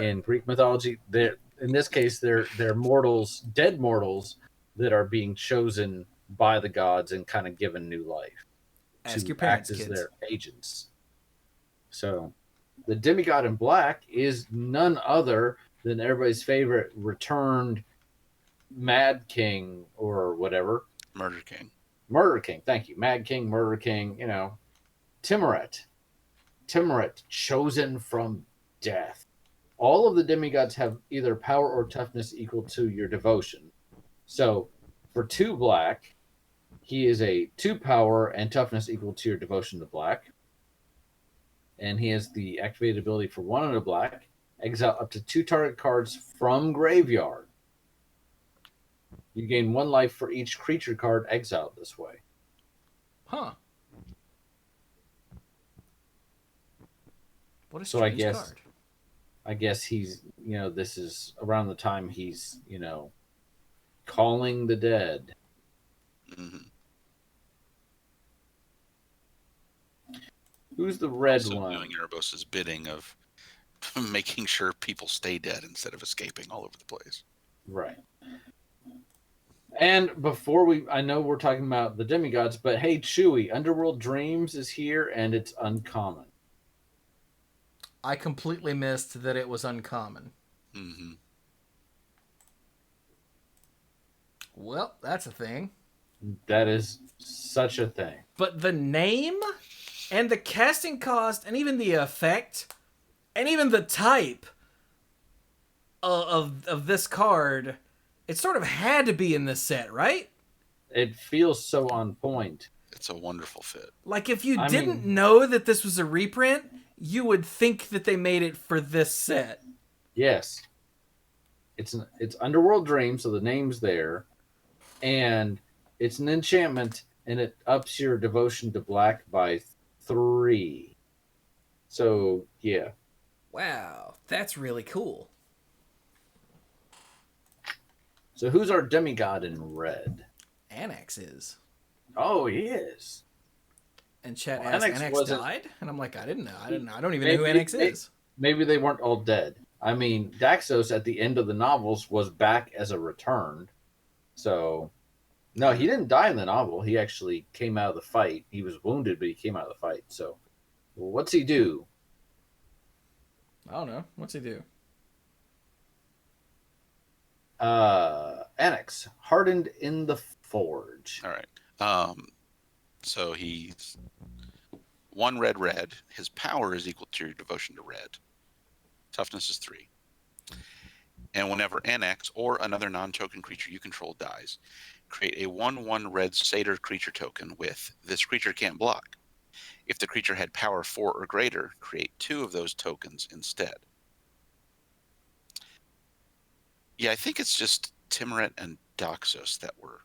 in Greek mythology, in this case, they're mortals, dead mortals, that are being chosen by the gods and kind of given new life. Ask to your parents, act as kids. their agents. So the demigod in black is none other than everybody's favorite returned Mad King or whatever. Murder King. Murder King, thank you. Mad King, Murder King, Timoret. Timoret, chosen from death. All of the demigods have either power or toughness equal to your devotion. So for 2 black, he is a 2 power and toughness equal to your devotion to black. And he has the activated ability for 1 and a black. Exile up to 2 target cards from graveyard. You gain 1 life for each creature card exiled this way. Huh. What a So strange card. I guess he's, this is around the time he's, calling the dead. Mm-hmm. Who's the red Also one? doing Erebos' bidding of making sure people stay dead instead of escaping all over the place. Right. And I know we're talking about the demigods, but hey, Chewie, Underworld Dreams is here and it's uncommon. I completely missed that it was uncommon. Mm-hmm. Well, that's a thing. That is such a thing. But the name and the casting cost and even the effect and even the type of this card, it sort of had to be in this set, right? It feels so on point. It's a wonderful fit. Like if you didn't know that this was a reprint, you would think that they made it for this set. Yes. It's Underworld Dreams, so the name's there. And it's an enchantment, and it ups your devotion to black by 3. So, yeah. Wow, that's really cool. So who's our demigod in red? Annex is. Oh, he is. And chat Well, asked, Annex Annex died? And I'm like, I didn't know. I don't even know who Maybe- Annex is. Maybe they weren't all dead. I mean, Daxos at the end of the novels was back as a returned. So, no, he didn't die in the novel. He actually came out of the fight. He was wounded, but he came out of the fight. So, what's he do? I don't know. What's he do? Annex, hardened in the forge. All right. So he's 1 red red. His power is equal to your devotion to red. Toughness is 3. And whenever NX or another non-token creature you control dies, create a 1/1 red satyr creature token with this creature can't block. If the creature had power 4 or greater, create 2 of those tokens instead. Yeah, I think it's just Timuret and Doxos that were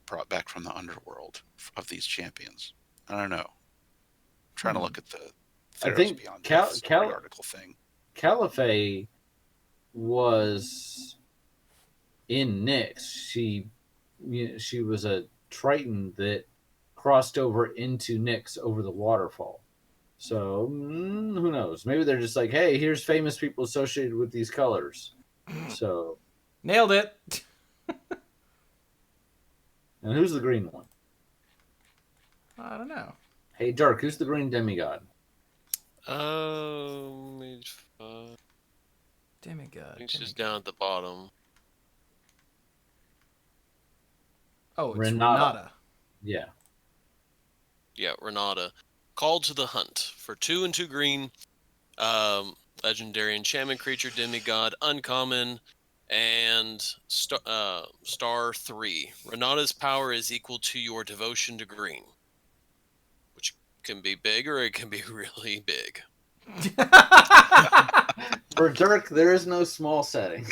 brought back from the underworld of these champions. I don't know. I'm trying to look at the I Theros think Beyond Death story article thing. Caliphate was in Nyx. She was a Triton that crossed over into Nyx over the waterfall. So who knows? Maybe they're just like, hey, here's famous people associated with these colors. So Nailed it. and who's the green one? I don't know. Hey, Dark, who's the green demigod? I Demigod. think she's down at the bottom. Oh, it's Renata. Renata. Yeah. Yeah, Renata. Called to the hunt for 2 and 2 green. Legendary enchantment creature, demigod, uncommon, and star 3. Renata's power is equal to your devotion to green, which can be big or it can be really big. For Dirk, there is no small setting.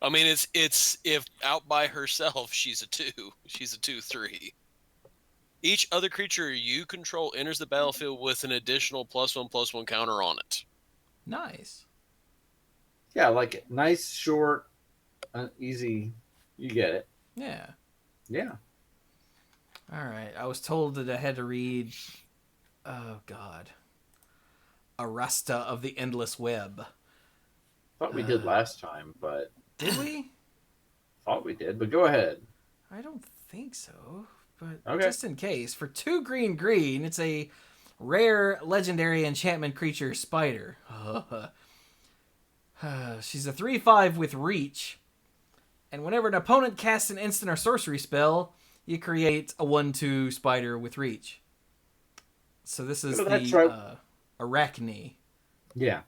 I mean, it's if out by herself, she's a 2. She's a 2/3. Each other creature you control enters the battlefield with an additional +1/+1 counter on it. Nice. Yeah, I like it. Nice, short, easy. You get it. Yeah. Yeah. All right. I was told that I had to read. Oh God. Arasta of the Endless Web. Thought we did last time, but Did we? thought we did. But go ahead. I don't think so. But Okay. just in case, for 2 green, it's a rare legendary enchantment creature spider. She's a 3/5 with reach. And whenever an opponent casts an instant or sorcery spell, you create a 1/2 spider with reach. So this is That's the right. Arachne. Yeah.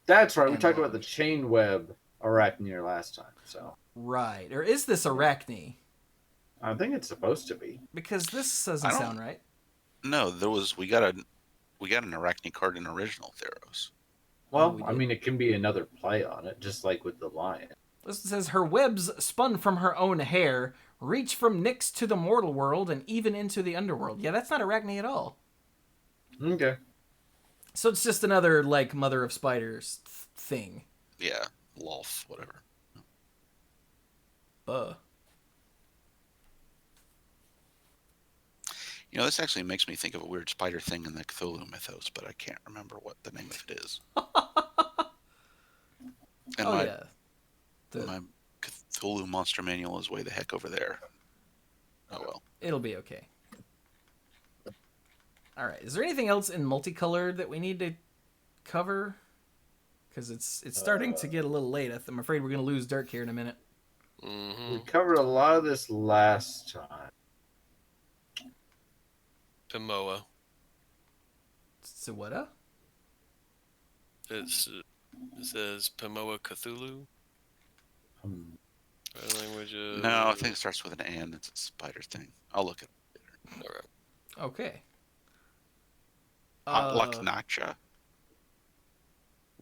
That's right. We And talked about the chain web Arachneer last time. So Right. Or is this Arachne? I think it's supposed to be. Because this doesn't sound right. No, we got an Arachne card in original Theros. Well, we I did. mean, it can be another play on it, just like with the lion. This says her webs spun from her own hair, reach from Nyx to the mortal world, and even into the underworld. Yeah, that's not Arachne at all. Okay. So it's just another, like, Mother of Spiders thing. Yeah, Lolf, whatever. You know, this actually makes me think of a weird spider thing in the Cthulhu mythos, but I can't remember what the name of it is. And yeah. my Cthulhu monster manual is way the heck over there. Oh well. It'll be okay. All right. Is there anything else in multicolored that we need to cover? Because it's starting to get a little late. I'm afraid we're going to lose Dirk here in a minute. We covered a lot of this last time. Pamoa. So what? It says Pamoa Cthulhu. Languages. No, I think it starts with an "and." It's a spider thing. I'll look at it later. All right. Okay. Laknacha.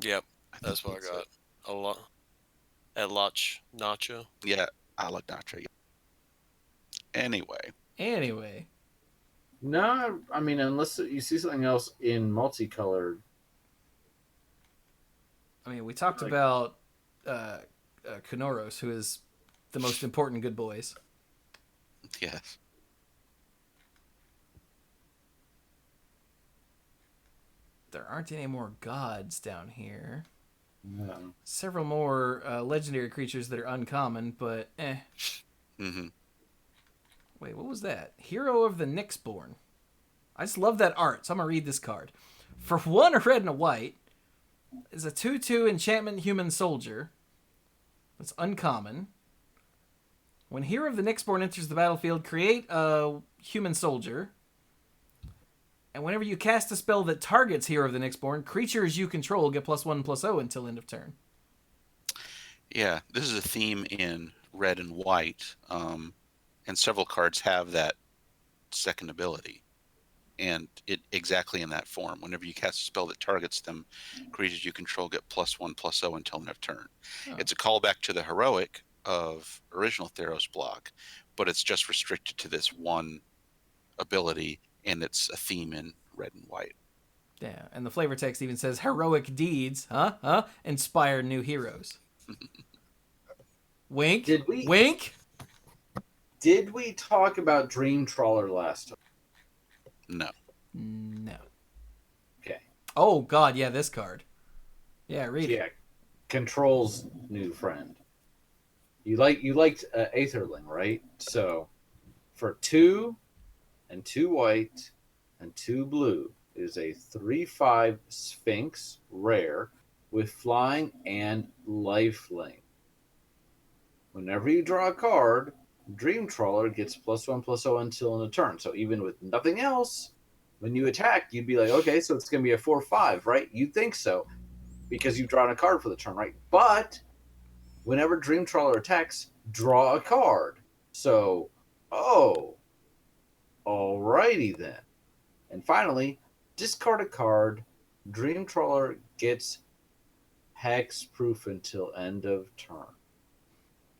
Yep, that's what I got. A lot. At Nacha. Yeah, Laknacha. Yeah. Anyway, No, I mean, unless you see something else in multicolored. I mean, we talked about Kanoros, who is the most important good boys. yes. There aren't any more gods down here. No. Several more legendary creatures that are uncommon, but Mm-hmm. Wait, what was that? Hero of the Nyxborn. I just love that art, so I'm going to read this card. For 1 a red and a white, is a 2/2 enchantment human soldier. That's uncommon. When Hero of the Nyxborn enters the battlefield, create a human soldier. And whenever you cast a spell that targets Hero of the Nyxborn, creatures you control get +1/+0 until end of turn. Yeah, this is a theme in red and white, and several cards have that second ability. And it exactly in that form. Whenever you cast a spell that targets them, creatures you control get +1/+0 until end of turn. Oh. It's a callback to the heroic of original Theros block, but it's just restricted to this one ability, and it's a theme in red and white. Yeah, and the flavor text even says heroic deeds, inspire new heroes. Wink. Did we- Wink. Did we talk about Dream Trawler last time? No. No. Okay. Oh God, yeah, this card. Yeah, read Yeah. it. Control's new friend. You liked Aetherling, right? So for 2 and 2 white and 2 blue is a 3/5 Sphinx rare with flying and lifelink. Whenever you draw a card, Dream Trawler gets +1/+0 until in a turn. So even with nothing else, when you attack, you'd be like, okay, so it's going to be a 4/5, right? You'd think so because you've drawn a card for the turn, right? But whenever Dream Trawler attacks, draw a card. So, alrighty then. And finally, discard a card. Dream Trawler gets hexproof until end of turn.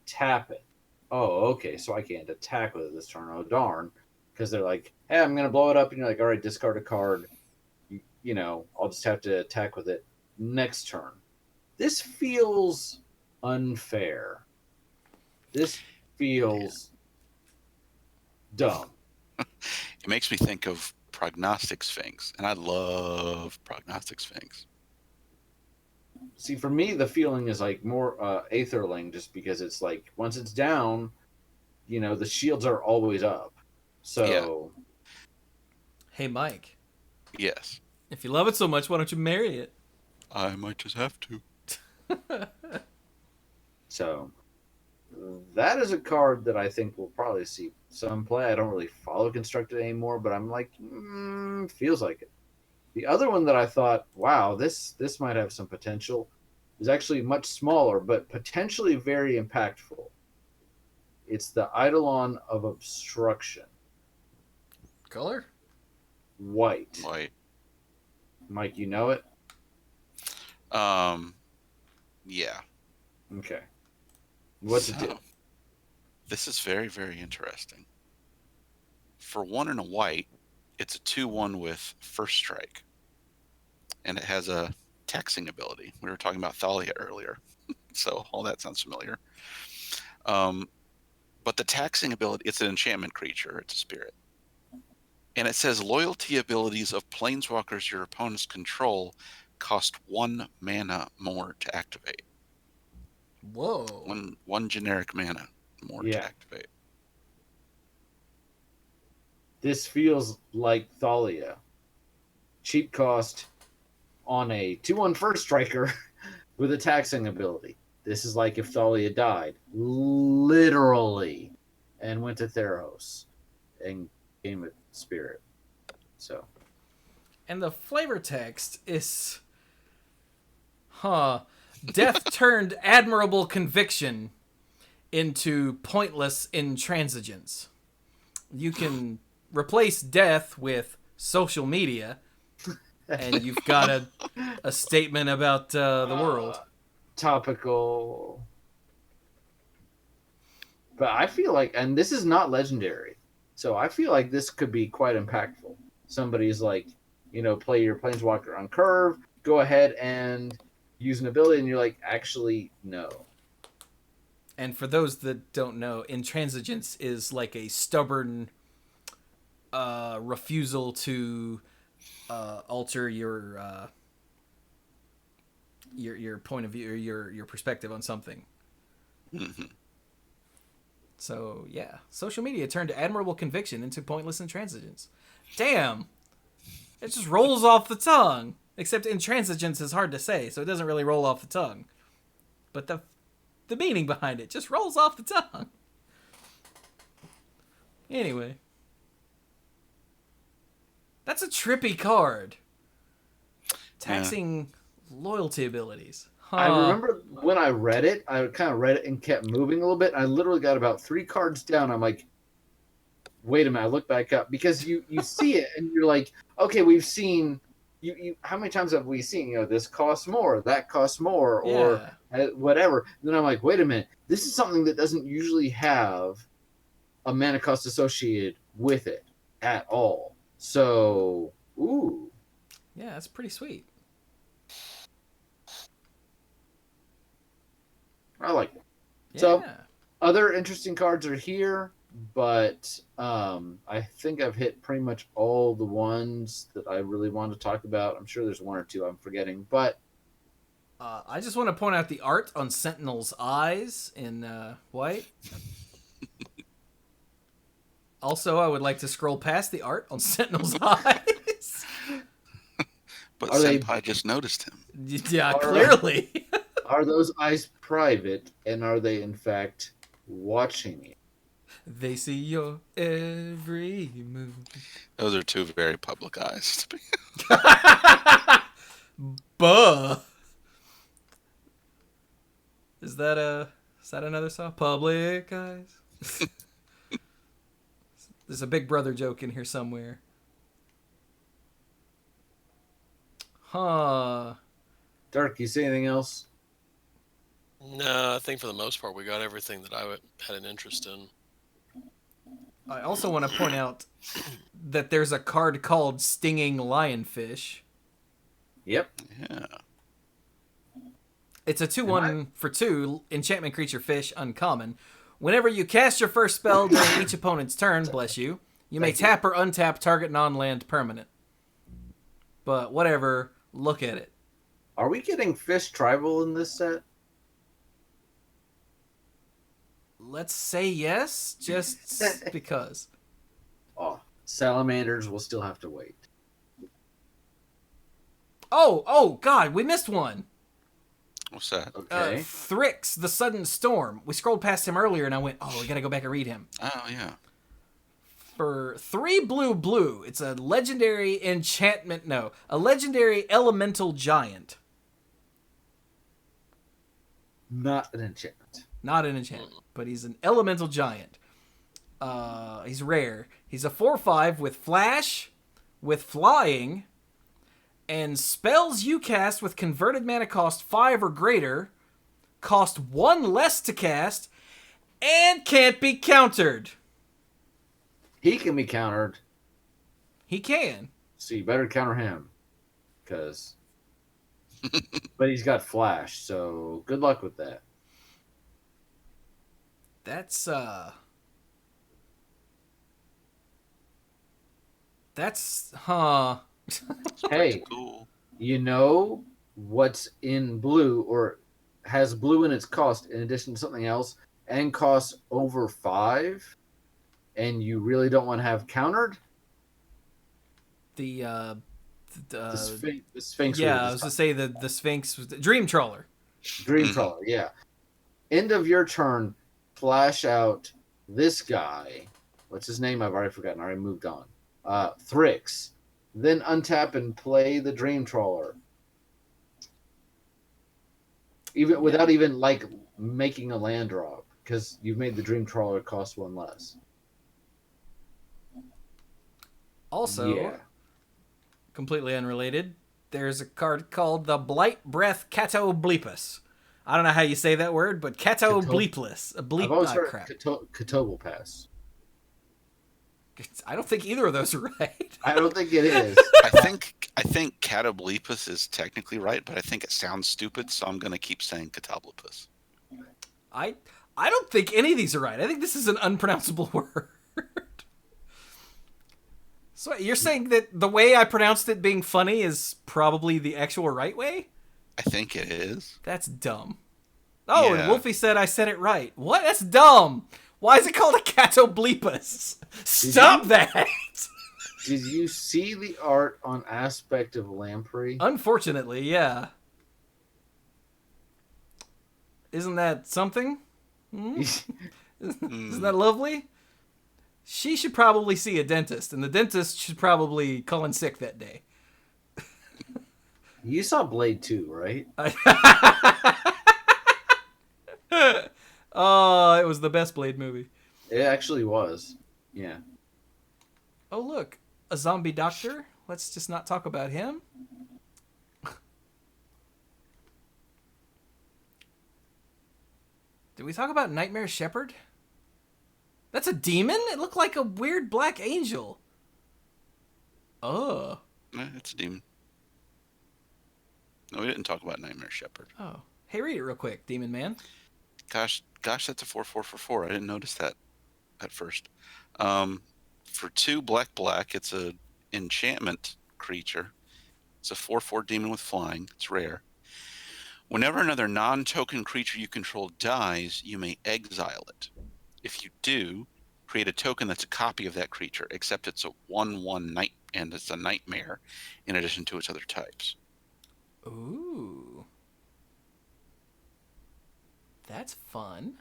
Tap it. Oh, okay, so I can't attack with it this turn. Oh, darn. Because they're like, hey, I'm going to blow it up. And you're like, all right, discard a card. You know, I'll just have to attack with it next turn. This feels unfair. This feels dumb. It makes me think of Prognostic Sphinx, and I love Prognostic Sphinx. See, for me, the feeling is like more Aetherling, just because it's like once it's down, you know, the shields are always up. So, Hey, Mike. Yes. If you love it so much, why don't you marry it? I might just have to. so that is a card that I think we'll probably see some play. I don't really follow Constructed anymore, but I'm like, feels like it. The other one that I thought, wow, this might have some potential, is actually much smaller, but potentially very impactful. It's the Eidolon of Obstruction. Color? White. White. Mike, you know it? Yeah. Okay. What's it do? This is very, very interesting. For 1 and a white, it's a 2/1 with first strike. And it has a taxing ability. We were talking about Thalia earlier. So all that sounds familiar. But the taxing ability, it's an enchantment creature. It's a spirit. And it says loyalty abilities of planeswalkers your opponents control cost 1 mana more to activate. Whoa. One generic mana more to activate. This feels like Thalia. Cheap cost on a 2/1 first striker with a taxing ability. This is like if Thalia died, literally, and went to Theros and became a spirit. So, And the flavor text is, death turned admirable conviction into pointless intransigence. You can replace death with social media, and you've got a statement about the world. Topical. But I feel like, and this is not legendary, so I feel like this could be quite impactful. Somebody's like, you know, play your Planeswalker on curve, go ahead and use an ability, and you're like, actually, no. And for those that don't know, intransigence is like a stubborn refusal to alter your point of view or your perspective on something. Mm-hmm. So yeah, social media turned admirable conviction into pointless intransigence. Damn, it just rolls off the tongue. Except intransigence is hard to say, so it doesn't really roll off the tongue. But the meaning behind it just rolls off the tongue. Anyway. That's a trippy card. Taxing loyalty abilities. Huh. I remember when I read it, I kind of read it and kept moving a little bit. I literally got about 3 cards down. I'm like, wait a minute. I look back up because you see it and you're like, okay, we've seen you. How many times have we seen? This costs more, that costs more, or whatever. And then I'm like, wait a minute. This is something that doesn't usually have a mana cost associated with it at all. So, ooh, yeah, that's pretty sweet. I like it. Yeah. So, other interesting cards are here, but I think I've hit pretty much all the ones that I really want to talk about. I'm sure there's 1 or 2 I'm forgetting, but I just want to point out the art on Sentinel's eyes in white. Also, I would like to scroll past the art on Sentinel's eyes. But Are they- Senpai just noticed him. Yeah, All clearly. are those eyes private, and are they in fact watching you? They see your every move. Those are 2 very public eyes. Buh. Is that another song? Public Eyes. There's a Big Brother joke in here somewhere. Huh. Dark, you see anything else? No, I think for the most part we got everything that I had an interest in. I also want to point out that there's a card called Stinging Lionfish. Yep. Yeah. It's a 2/1 for 2 enchantment creature fish, uncommon. Whenever you cast your first spell during each opponent's turn, bless you, you may tap or untap target non-land permanent. But whatever, look at it. Are we getting fish tribal in this set? Let's say yes, just because. Oh, salamanders will still have to wait. Oh, God, we missed one. What's that? Okay. Thrix, the Sudden Storm. We scrolled past him earlier, and I went, we gotta go back and read him. Oh, yeah. For 3 blue, it's a legendary a legendary elemental giant. Not an enchantment. Not an enchantment, but he's an elemental giant. He's rare. He's a 4/5 with flash, with flying, and spells you cast with converted mana cost 5 or greater cost 1 less to cast and can't be countered. He can be countered, He can. so you better counter him. But he's got flash, so good luck with that. That's Hey, Cool. you know what's in blue or has blue in its cost in addition to something else and costs over 5 and you really don't want to have countered? the The Sphinx. yeah, I was to say the Sphinx was Dream Trawler. Dream Trawler, yeah. End of your turn, flash out this guy. What's his name? I've already forgotten. I already moved on. Thrix. Then untap and play the Dream Trawler. Even without even like making a land drop, because you've made the Dream Trawler cost 1 less. Also, Yeah. completely unrelated, there's a card called the Blight Breath Cato Bleepus. I don't know how you say that word, but Cato Bleepless. I've always heard Crap. Catobal Pass. I don't think either of those are right. I don't think it is. I think Catoblepus is technically right, but I think it sounds stupid, so I'm gonna keep saying Catoblepus. I don't think any of these are right. I think this is an unpronounceable word. So you're saying that the way I pronounced it being funny is probably the actual right way? I think it is. That's dumb. Oh, Yeah. and Wolfie said I said it right. What? That's dumb. Why is it called a Catoblepus? Stop that! Did you see the art on Aspect of Lamprey? Unfortunately, yeah. Isn't that something? Hmm? Isn't that lovely? She should probably see a dentist, and the dentist should probably call in sick that day. You saw Blade 2, right? Oh, it was the best Blade movie. It actually was. Yeah. Oh, look. A zombie doctor? Let's just not talk about him. Did we talk about Nightmare Shepherd? That's a demon? It looked like a weird black angel. Oh. It's a demon. No, we didn't talk about Nightmare Shepherd. Oh. Hey, read it real quick, Demon Man. Gosh, that's a 4/4 for 4. I didn't notice that at first. For 2 black, it's a enchantment creature. It's a 4/4 demon with flying. It's rare. Whenever another non-token creature you control dies, you may exile it. If you do, create a token that's a copy of that creature, except it's a 1/1 night, and it's a nightmare in addition to its other types. Ooh. That's fun.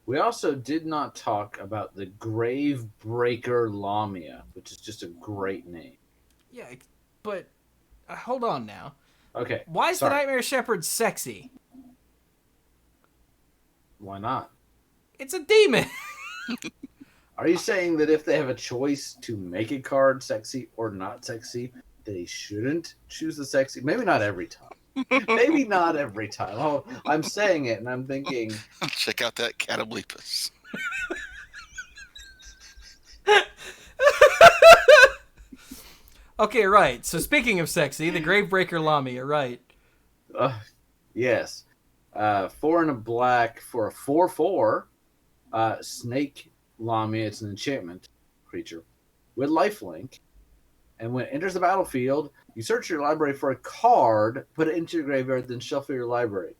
We also did not talk about the Gravebreaker Lamia, which is just a great name. Yeah, but hold on now. Okay. Why is sorry. the Nightmare Shepherd sexy? Why not? It's a demon. Are you saying that if they have a choice to make a card sexy or not sexy, they shouldn't choose the sexy? Maybe not every time. Maybe not every time. Oh, I'm saying it and I'm thinking. Check out that Catoblepus. Okay, right. So speaking of sexy, the Gravebreaker Lamia, right. Yes. 4 and a black for a 4/4 snake Lamia. It's an enchantment creature with lifelink. And when it enters the battlefield, you search your library for a card, put it into your graveyard, then shuffle your library.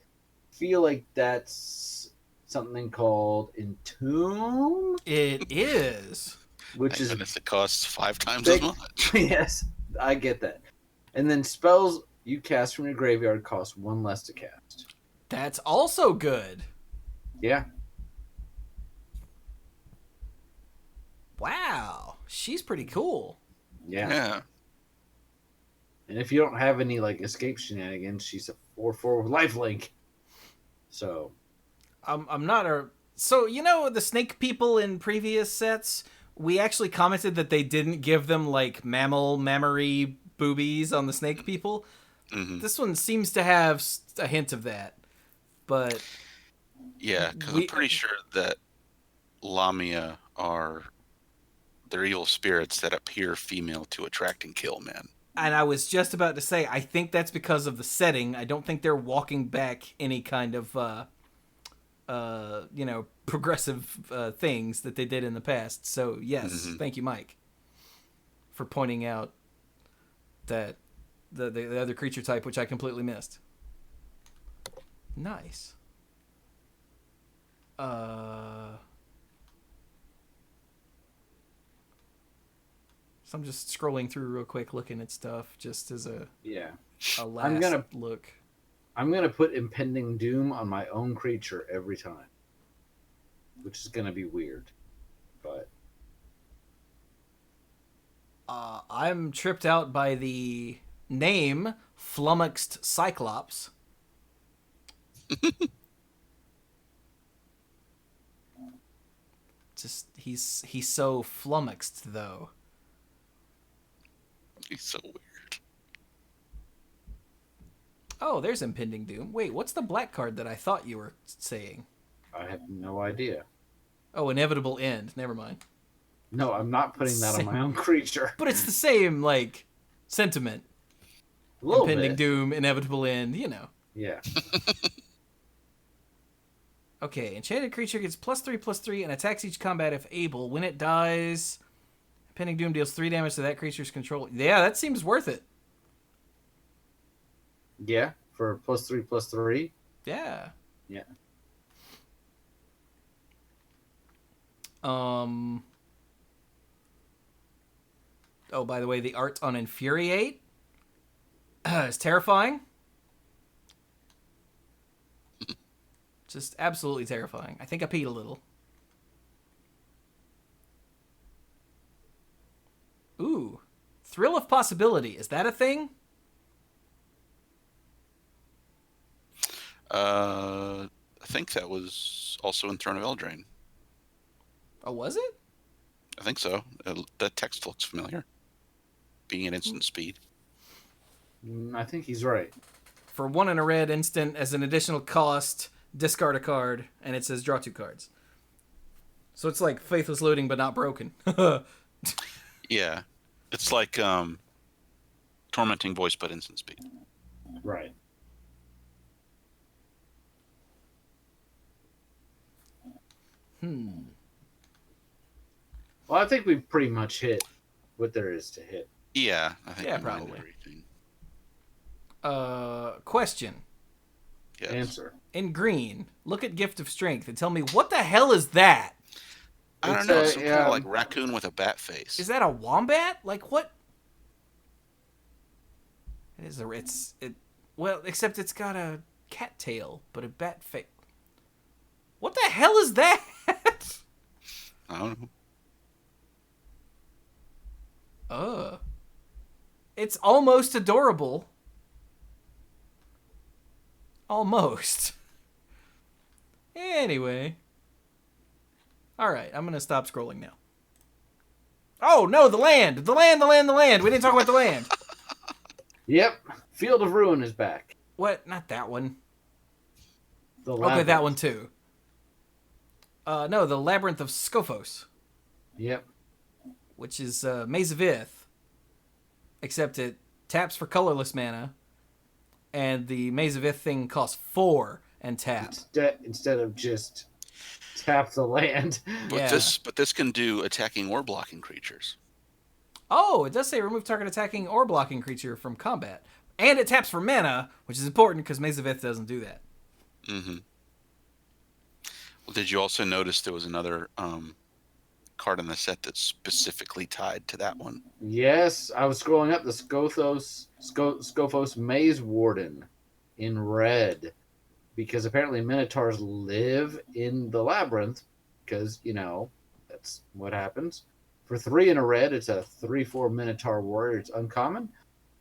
Feel like that's something called Entomb? It is. Which is Goodness, it costs 5 times big. as much. Yes, I get that. And then spells you cast from your graveyard cost 1 less to cast. That's also good. Yeah. Wow. She's pretty cool. Yeah. And if you don't have any like escape shenanigans, she's a 4/4 with lifelink. So I'm not a... So, you know, the snake people in previous sets, we actually commented that they didn't give them, like, mammary boobies on the snake people. Mm-hmm. This one seems to have a hint of that. But... Yeah, because I'm pretty sure that Lamia they're evil spirits that appear female to attract and kill men. And I was just about to say, I think that's because of the setting. I don't think they're walking back any kind of, progressive things that they did in the past. So, yes, Thank you, Mike, for pointing out that the other creature type, which I completely missed. Nice. So I'm just scrolling through real quick, looking at stuff, just as a last look. I'm gonna put Impending Doom on my own creature every time, which is gonna be weird, but I'm tripped out by the name Flummoxed Cyclops. Just he's so flummoxed though. He's so weird. Oh, there's Impending Doom. Wait, what's the black card that I thought you were saying? I have no idea. Oh, Inevitable End. Never mind. No, I'm not putting that on my own creature. But it's the same, like, sentiment. A little Impending bit. Doom, Inevitable End, you know. Yeah. Okay, enchanted creature gets +3/+3 and attacks each combat if able. When it dies, Impending Doom deals 3 damage to that creature's control. Yeah, that seems worth it. Yeah, for +3/+3. Yeah. Yeah. Oh, by the way, the art on Infuriate is terrifying. Just absolutely terrifying. I think I peed a little. Thrill of Possibility. Is that a thing? I think that was also in Throne of Eldraine. Oh, was it? I think so. The text looks familiar. Being an instant speed. I think he's right. For 1 and a red instant as an additional cost, discard a card, and it says draw 2 cards. So it's like Faithless Looting, but not broken. Yeah. It's like Tormenting Voice, but instant speed. Right. Well, I think we've pretty much hit what there is to hit. Yeah, I think Yeah, we mined probably. everything. Question. Yes. Answer. In green, look at Gift of Strength and tell me what the hell is that? I don't It's know, a- some kind of like raccoon with a bat face. Is that a wombat? Like what? Well, except it's got a cat tail, but a bat face. What the hell is that? I don't know. It's almost adorable. Almost. Anyway. Alright, I'm gonna stop scrolling now. Oh, no, the land! The land! We didn't talk about the land! Yep. Field of Ruin is back. What? Not that one. The Okay, Labyrinth. that one too. No, the Labyrinth of Scophos, Yep. which is Maze of Ith, except it taps for colorless mana, and the Maze of Ith thing costs 4 and tap. Instead of just tap the land. Yeah. But this can do attacking or blocking creatures. Oh, it does say remove target attacking or blocking creature from combat. And it taps for mana, which is important because Maze of Ith doesn't do that. Mm-hmm. Well, did you also notice there was another card in the set that's specifically tied to that one? Yes, I was scrolling up the Scophos Maze Warden in red. Because apparently Minotaurs live in the Labyrinth. Because, that's what happens. For 3 in a red, it's a 3/4 Minotaur Warrior. It's uncommon.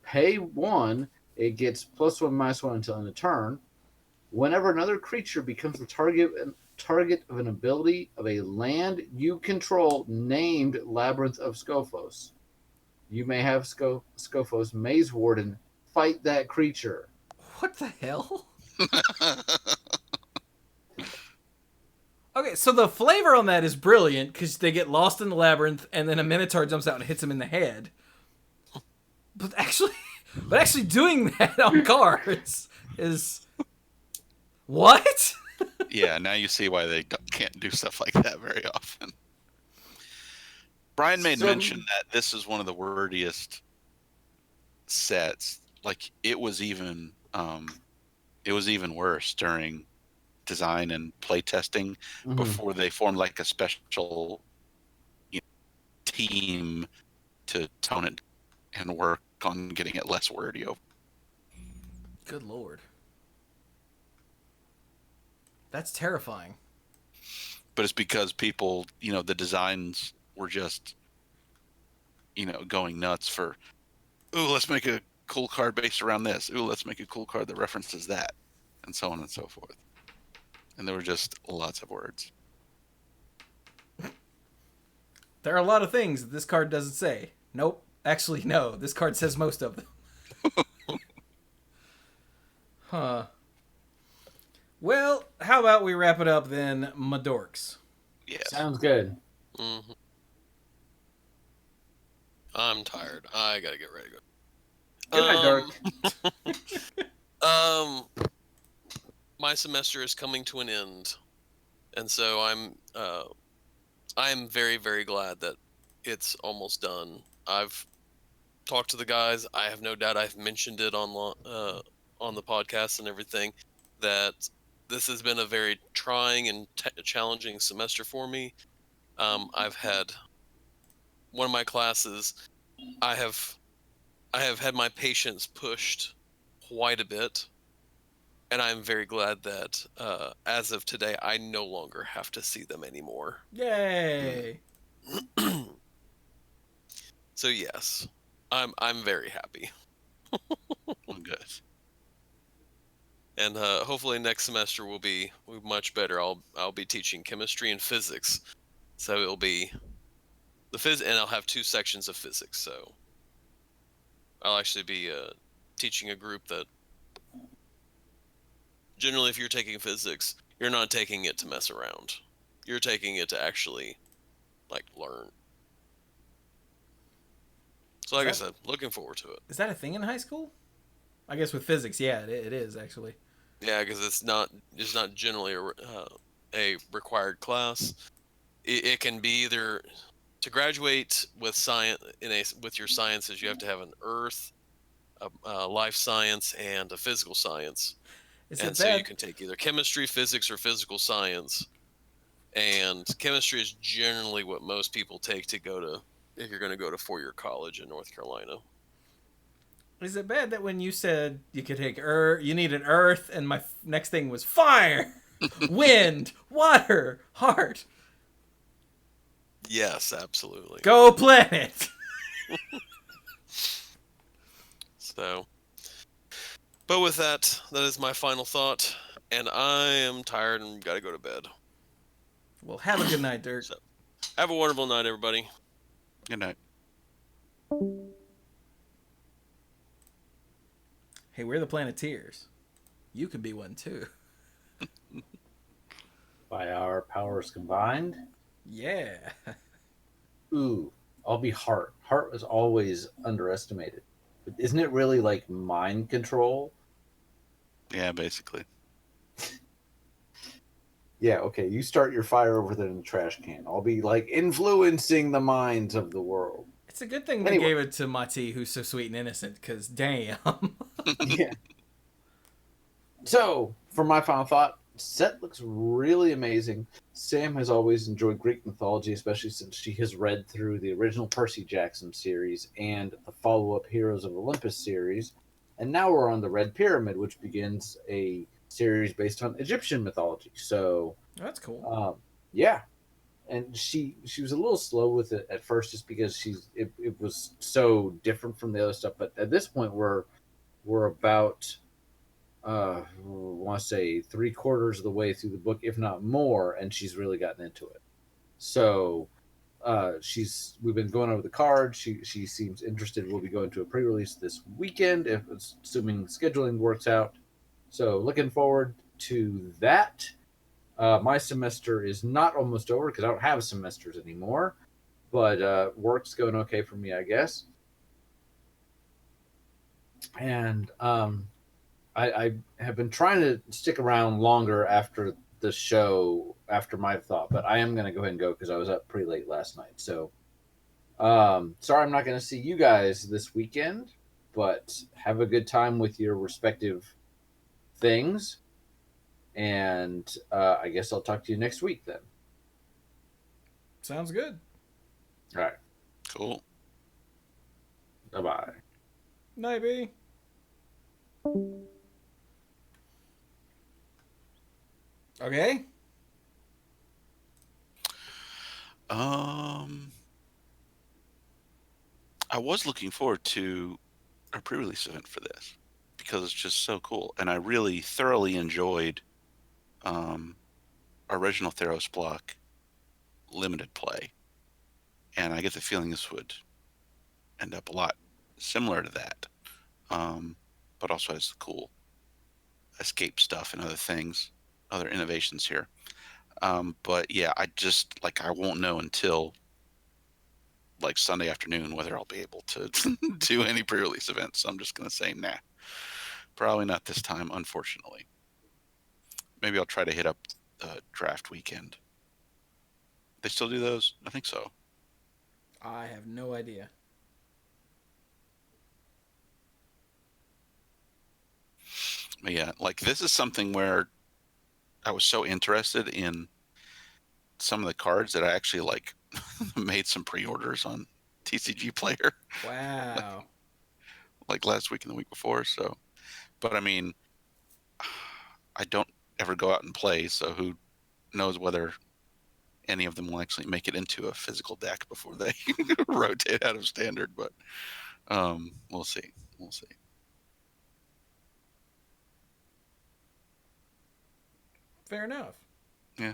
Pay 1, it gets +1/-1 until end of turn. Whenever another creature becomes the target of an ability of a land you control named Labyrinth of Scophos, you may have Scophos Maze Warden fight that creature. What the hell? Okay, so the flavor on that is brilliant because they get lost in the labyrinth and then a minotaur jumps out and hits them in the head. But actually doing that on cards is what? Yeah, now you see why they can't do stuff like that very often. Brian made mention that this is one of the wordiest sets. Like it was even worse during design and play testing before they formed like a special team to tone it and work on getting it less wordy. Good lord. That's terrifying. But it's because people, the designs were just, going nuts for, ooh, let's make a cool card based around this. Ooh, let's make a cool card that references that, and so on and so forth. And there were just lots of words. There are a lot of things that this card doesn't say. Nope. Actually, no. This card says most of them. Huh. Well, how about we wrap it up then, my dorks? Yes. Sounds good. Mm-hmm. I'm tired. I gotta get ready to go. Good night, Dark. My semester is coming to an end, and so I'm very, very glad that it's almost done. I've talked to the guys. I have no doubt I've mentioned it on the podcast and everything that this has been a very trying and challenging semester for me. I've had one of my classes. I have had my patience pushed quite a bit. And I'm very glad that as of today, I no longer have to see them anymore. Yay! So yes, I'm very happy. Well, good. And hopefully next semester will be much better. I'll be teaching chemistry and physics, so it'll be and I'll have 2 sections of physics. So I'll actually be teaching a group that generally, if you're taking physics, you're not taking it to mess around. You're taking it to actually like learn. So like I said, looking forward to it. Is that a thing in high school? I guess with physics, yeah, it is actually. Yeah, because it's not generally a required class. It can be either to graduate with science with your sciences, you have to have an earth, a life science, and a physical science. Is And it so you bad? can take either chemistry, physics, or physical science. And chemistry is generally what most people take to go to if you're going to go to 4-year college in North Carolina. Is it bad that when you said you could take you needed earth, and my next thing was fire, wind, water, heart? Yes, absolutely. Go planet! So, but with that, that is my final thought, and I am tired and got to go to bed. Well, have a good night, Dirk. So, have a wonderful night, everybody. Good night. Hey, we're the Planeteers. You could be one too. By our powers combined. Yeah. Ooh, I'll be Heart. Heart was always underestimated. But isn't it really like mind control? Yeah, basically. Yeah, okay. You start your fire over there in the trash can. I'll be like influencing the minds of the world. It's a good thing they Anyway. gave it to Mati, who's so sweet and innocent, because damn. Yeah. So, for my final thought, set looks really amazing. Sam has always enjoyed Greek mythology, especially since she has read through the original Percy Jackson series and the follow-up Heroes of Olympus series. And now we're on the Red Pyramid, which begins a series based on Egyptian mythology. So, That's cool. yeah. And she was a little slow with it at first, just because it was so different from the other stuff. But at this point, we're about I want to say 3/4 of the way through the book, if not more, and she's really gotten into it. So we've been going over the cards. She seems interested. We'll be going to a pre-release this weekend, if assuming scheduling works out. So looking forward to that. My semester is not almost over because I don't have semesters anymore, but work's going okay for me, I guess. And I have been trying to stick around longer after the show, after my thought, but I am going to go ahead and go because I was up pretty late last night. So, sorry I'm not going to see you guys this weekend, but have a good time with your respective things. And I guess I'll talk to you next week then. Sounds good. All right. Cool. Bye-bye. Night, B. Okay. I was looking forward to a pre-release event for this because it's just so cool, and I really thoroughly enjoyed original Theros block limited play, and I get the feeling this would end up a lot similar to that, but also has the cool escape stuff and other things, other innovations here. But yeah, I won't know until like Sunday afternoon whether I'll be able to do any pre-release events. So I'm just gonna say nah, probably not this time, unfortunately. Maybe I'll try to hit up draft weekend. They still do those? I think so. I have no idea. But yeah, like this is something where I was so interested in some of the cards that I actually like made some pre-orders on TCG Player. Wow. like last week and the week before. So, but I mean, I don't ever go out and play, so who knows whether any of them will actually make it into a physical deck before they rotate out of standard. But We'll see. We'll see. Fair enough. Yeah.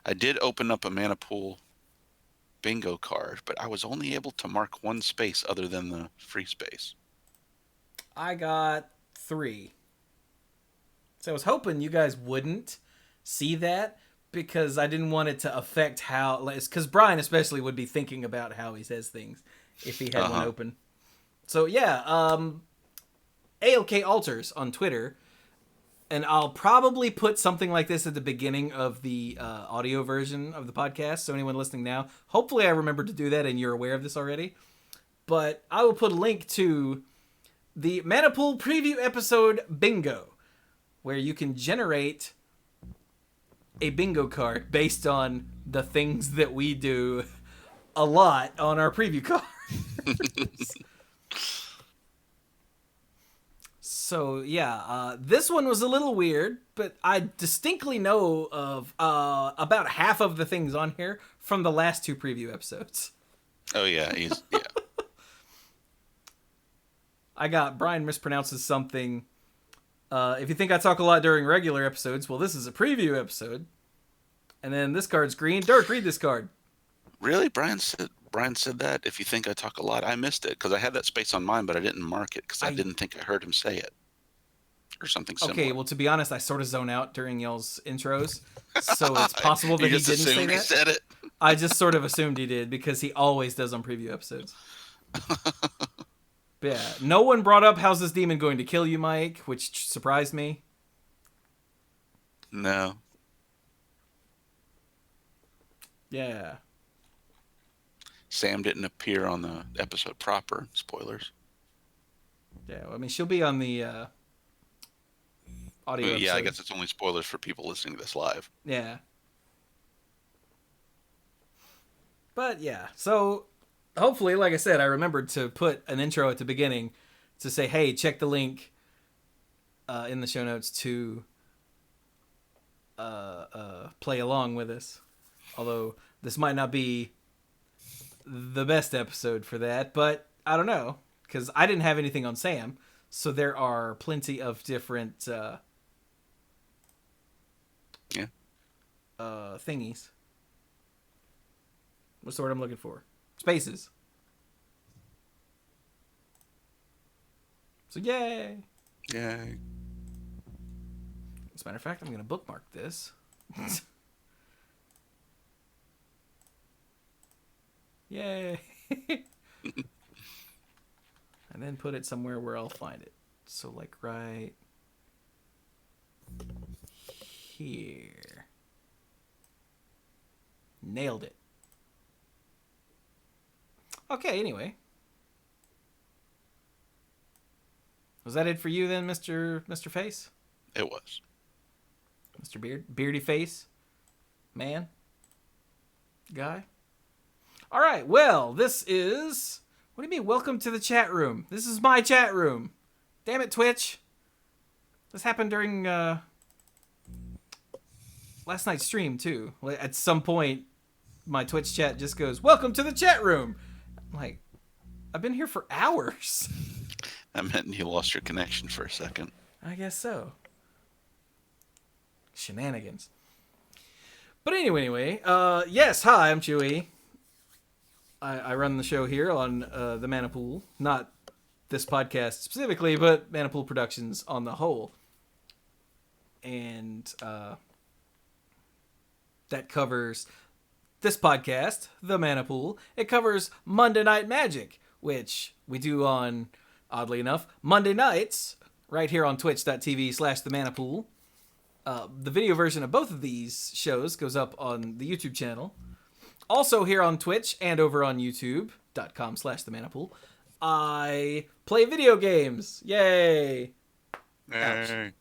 I did open up a mana pool bingo card, but I was only able to mark one space other than the free space. I got 3. So I was hoping you guys wouldn't see that because I didn't want it to affect how... Because Brian especially would be thinking about how he says things if he had one open. So yeah, ALK Alters on Twitter. And I'll probably put something like this at the beginning of the audio version of the podcast. So anyone listening now, hopefully I remembered to do that and you're aware of this already. But I will put a link to the Mana Pool preview episode Bingo, where you can generate a bingo card based on the things that we do a lot on our preview cards. So yeah, this one was a little weird, but I distinctly know of about half of the things on here from the last 2 preview episodes. Oh yeah, yeah. I got Brian mispronounces something. If you think I talk a lot during regular episodes, well, this is a preview episode. And then this card's green. Dirk, read this card. Really? Brian said that. If you think I talk a lot, I missed it because I had that space on mine, but I didn't mark it because I didn't think I heard him say it or something similar. Okay, well, to be honest, I sort of zone out during y'all's intros, so it's possible that he didn't say that. He said it. I just sort of assumed he did because he always does on preview episodes. But yeah, no one brought up how's this demon going to kill you, Mike, which surprised me. No. Yeah. Sam didn't appear on the episode proper. Spoilers. Yeah, well, I mean, she'll be on the audio episode. Yeah, I guess it's only spoilers for people listening to this live. Yeah. But yeah, so hopefully, like I said, I remembered to put an intro at the beginning to say, hey, check the link in the show notes to play along with us. Although this might not be the best episode for that, but I don't know, because I didn't have anything on Sam, so there are plenty of different thingies. What's the word I'm looking for? Spaces. So yay! Yay. As a matter of fact, I'm going to bookmark this. Yay! And then put it somewhere where I'll find it. So like right here. Nailed it. Okay, anyway. Was that it for you then, Mr. Face? It was. Mr. Beardy Face? Man? Guy? All right, well, this is... What do you mean, welcome to the chat room? This is my chat room. Damn it, Twitch. This happened during last night's stream, too. At some point, my Twitch chat just goes, welcome to the chat room. I'm like, I've been here for hours. That meant you lost your connection for a second. I guess so. Shenanigans. But anyway, yes, hi, I'm Chewy. I run the show here on the Mana Pool. Not this podcast specifically, but Mana Pool Productions on the whole. And that covers this podcast, The Mana Pool. It covers Monday Night Magic, which we do on, oddly enough, Monday nights, right here on twitch.tv/The Mana Pool. The video version of both of these shows goes up on the YouTube channel. Also here on Twitch and over on youtube.com/The Mana Pool. I play video games. Yay! Hey.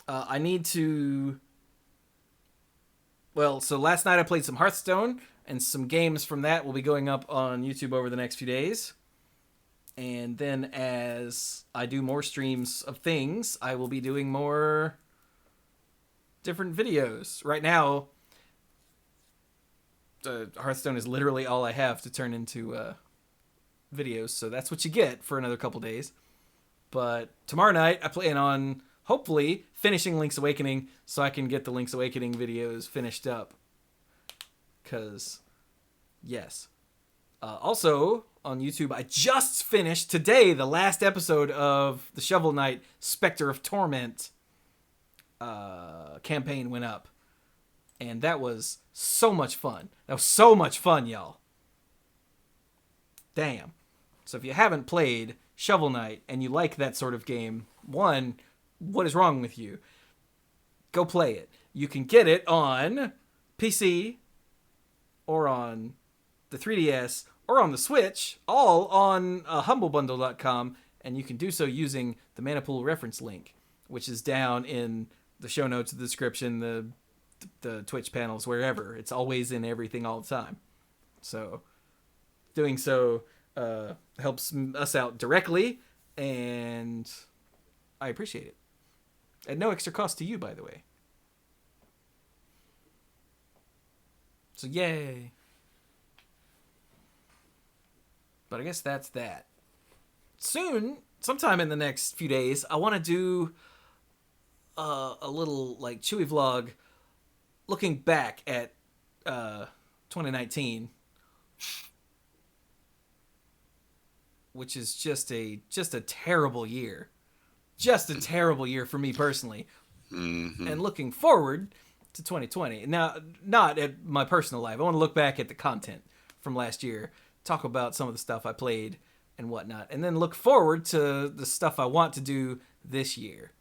I need to... Well, so last night I played some Hearthstone, and some games from that will be going up on YouTube over the next few days. And then as I do more streams of things, I will be doing more different videos. Right now, Hearthstone is literally all I have to turn into videos, so that's what you get for another couple days. But tomorrow night, I plan on hopefully finishing Link's Awakening so I can get the Link's Awakening videos finished up. Because, yes. Also, on YouTube, I just finished today the last episode of the Shovel Knight Spectre of Torment campaign went up. And that was so much fun. That was so much fun, y'all. Damn. So if you haven't played Shovel Knight and you like that sort of game, one, what is wrong with you? Go play it. You can get it on PC or on the 3DS or on the Switch, all on humblebundle.com, and you can do so using the Manipool reference link, which is down in the show notes, the description, the Twitch panels, wherever. It's always in everything all the time. So doing so helps us out directly, and I appreciate it. At no extra cost to you, by the way. So yay. But I guess that's that. Soon, sometime in the next few days, I want to do a little like Chewy vlog looking back at 2019, which is just a terrible year. Just a terrible year for me personally. Mm-hmm. And looking forward to 2020. Now, not at my personal life. I want to look back at the content from last year, talk about some of the stuff I played and whatnot, and then look forward to the stuff I want to do this year.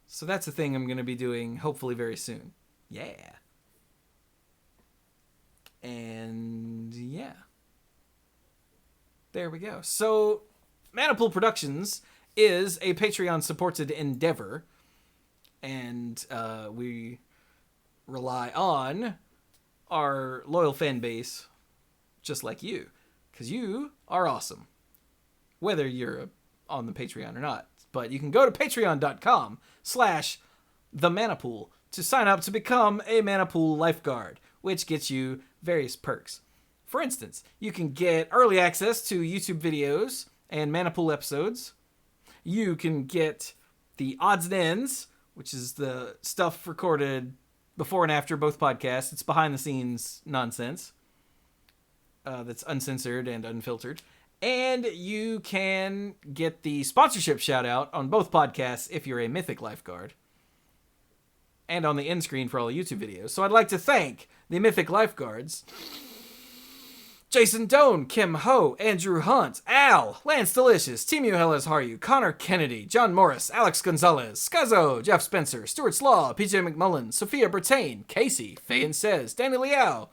So that's a thing I'm going to be doing hopefully very soon. Yeah. And yeah. There we go. So Manipool Productions is a Patreon-supported endeavor, and we rely on our loyal fan base, just like you, because you are awesome, whether you're on the Patreon or not. But you can go to patreon.com/themanipool to sign up to become a Manipool lifeguard, which gets you various perks. For instance, you can get early access to YouTube videos and Manipool episodes. You can get the odds and ends, which is the stuff recorded before and after both podcasts. It's behind the scenes nonsense that's uncensored and unfiltered. And you can get the sponsorship shout out on both podcasts if you're a Mythic lifeguard, and on the end screen for all the YouTube videos. So I'd like to thank the Mythic lifeguards: Jason Doan, Kim Ho, Andrew Hunt, Al, Lance Delicious, Timu Hellas Haru, Connor Kennedy, John Morris, Alex Gonzalez, Scuzzo, Jeff Spencer, Stuart Slaw, PJ McMullen, Sophia Bertain, Casey, Fayen Says, Danny Liao,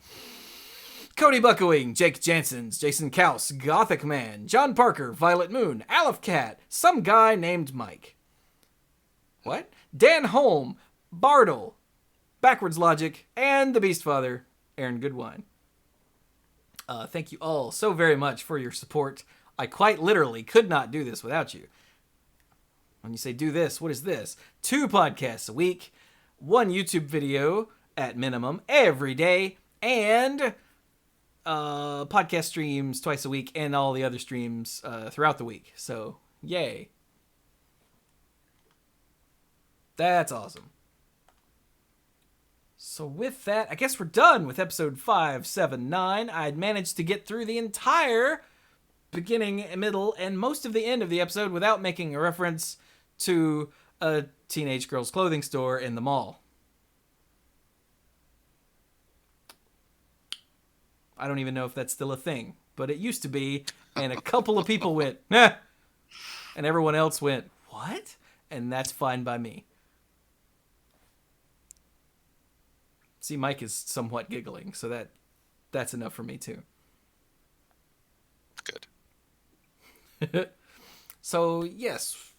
Cody Buckowing, Jake Jansons, Jason Kaus, Gothic Man, John Parker, Violet Moon, Aleph Cat, some guy named Mike. What? Dan Holm, Bardle, Backwards Logic, and the Beastfather, Aaron Goodwine. Thank you all so very much for your support. I quite literally could not do this without you. When you say do this, what is this? 2 podcasts a week, 1 YouTube video at minimum every day, and podcast streams twice a week, and all the other streams throughout the week. So, yay. That's awesome. So with that, I guess we're done with episode 579. I'd managed to get through the entire beginning, middle, and most of the end of the episode without making a reference to a teenage girl's clothing store in the mall. I don't even know if that's still a thing, but it used to be, and a couple of people went, nah, and everyone else went, what? And that's fine by me. See, Mike is somewhat giggling, so that's enough for me, too. Good. So, yes,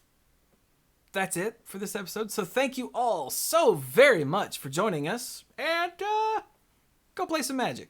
that's it for this episode. So thank you all so very much for joining us, and go play some Magic.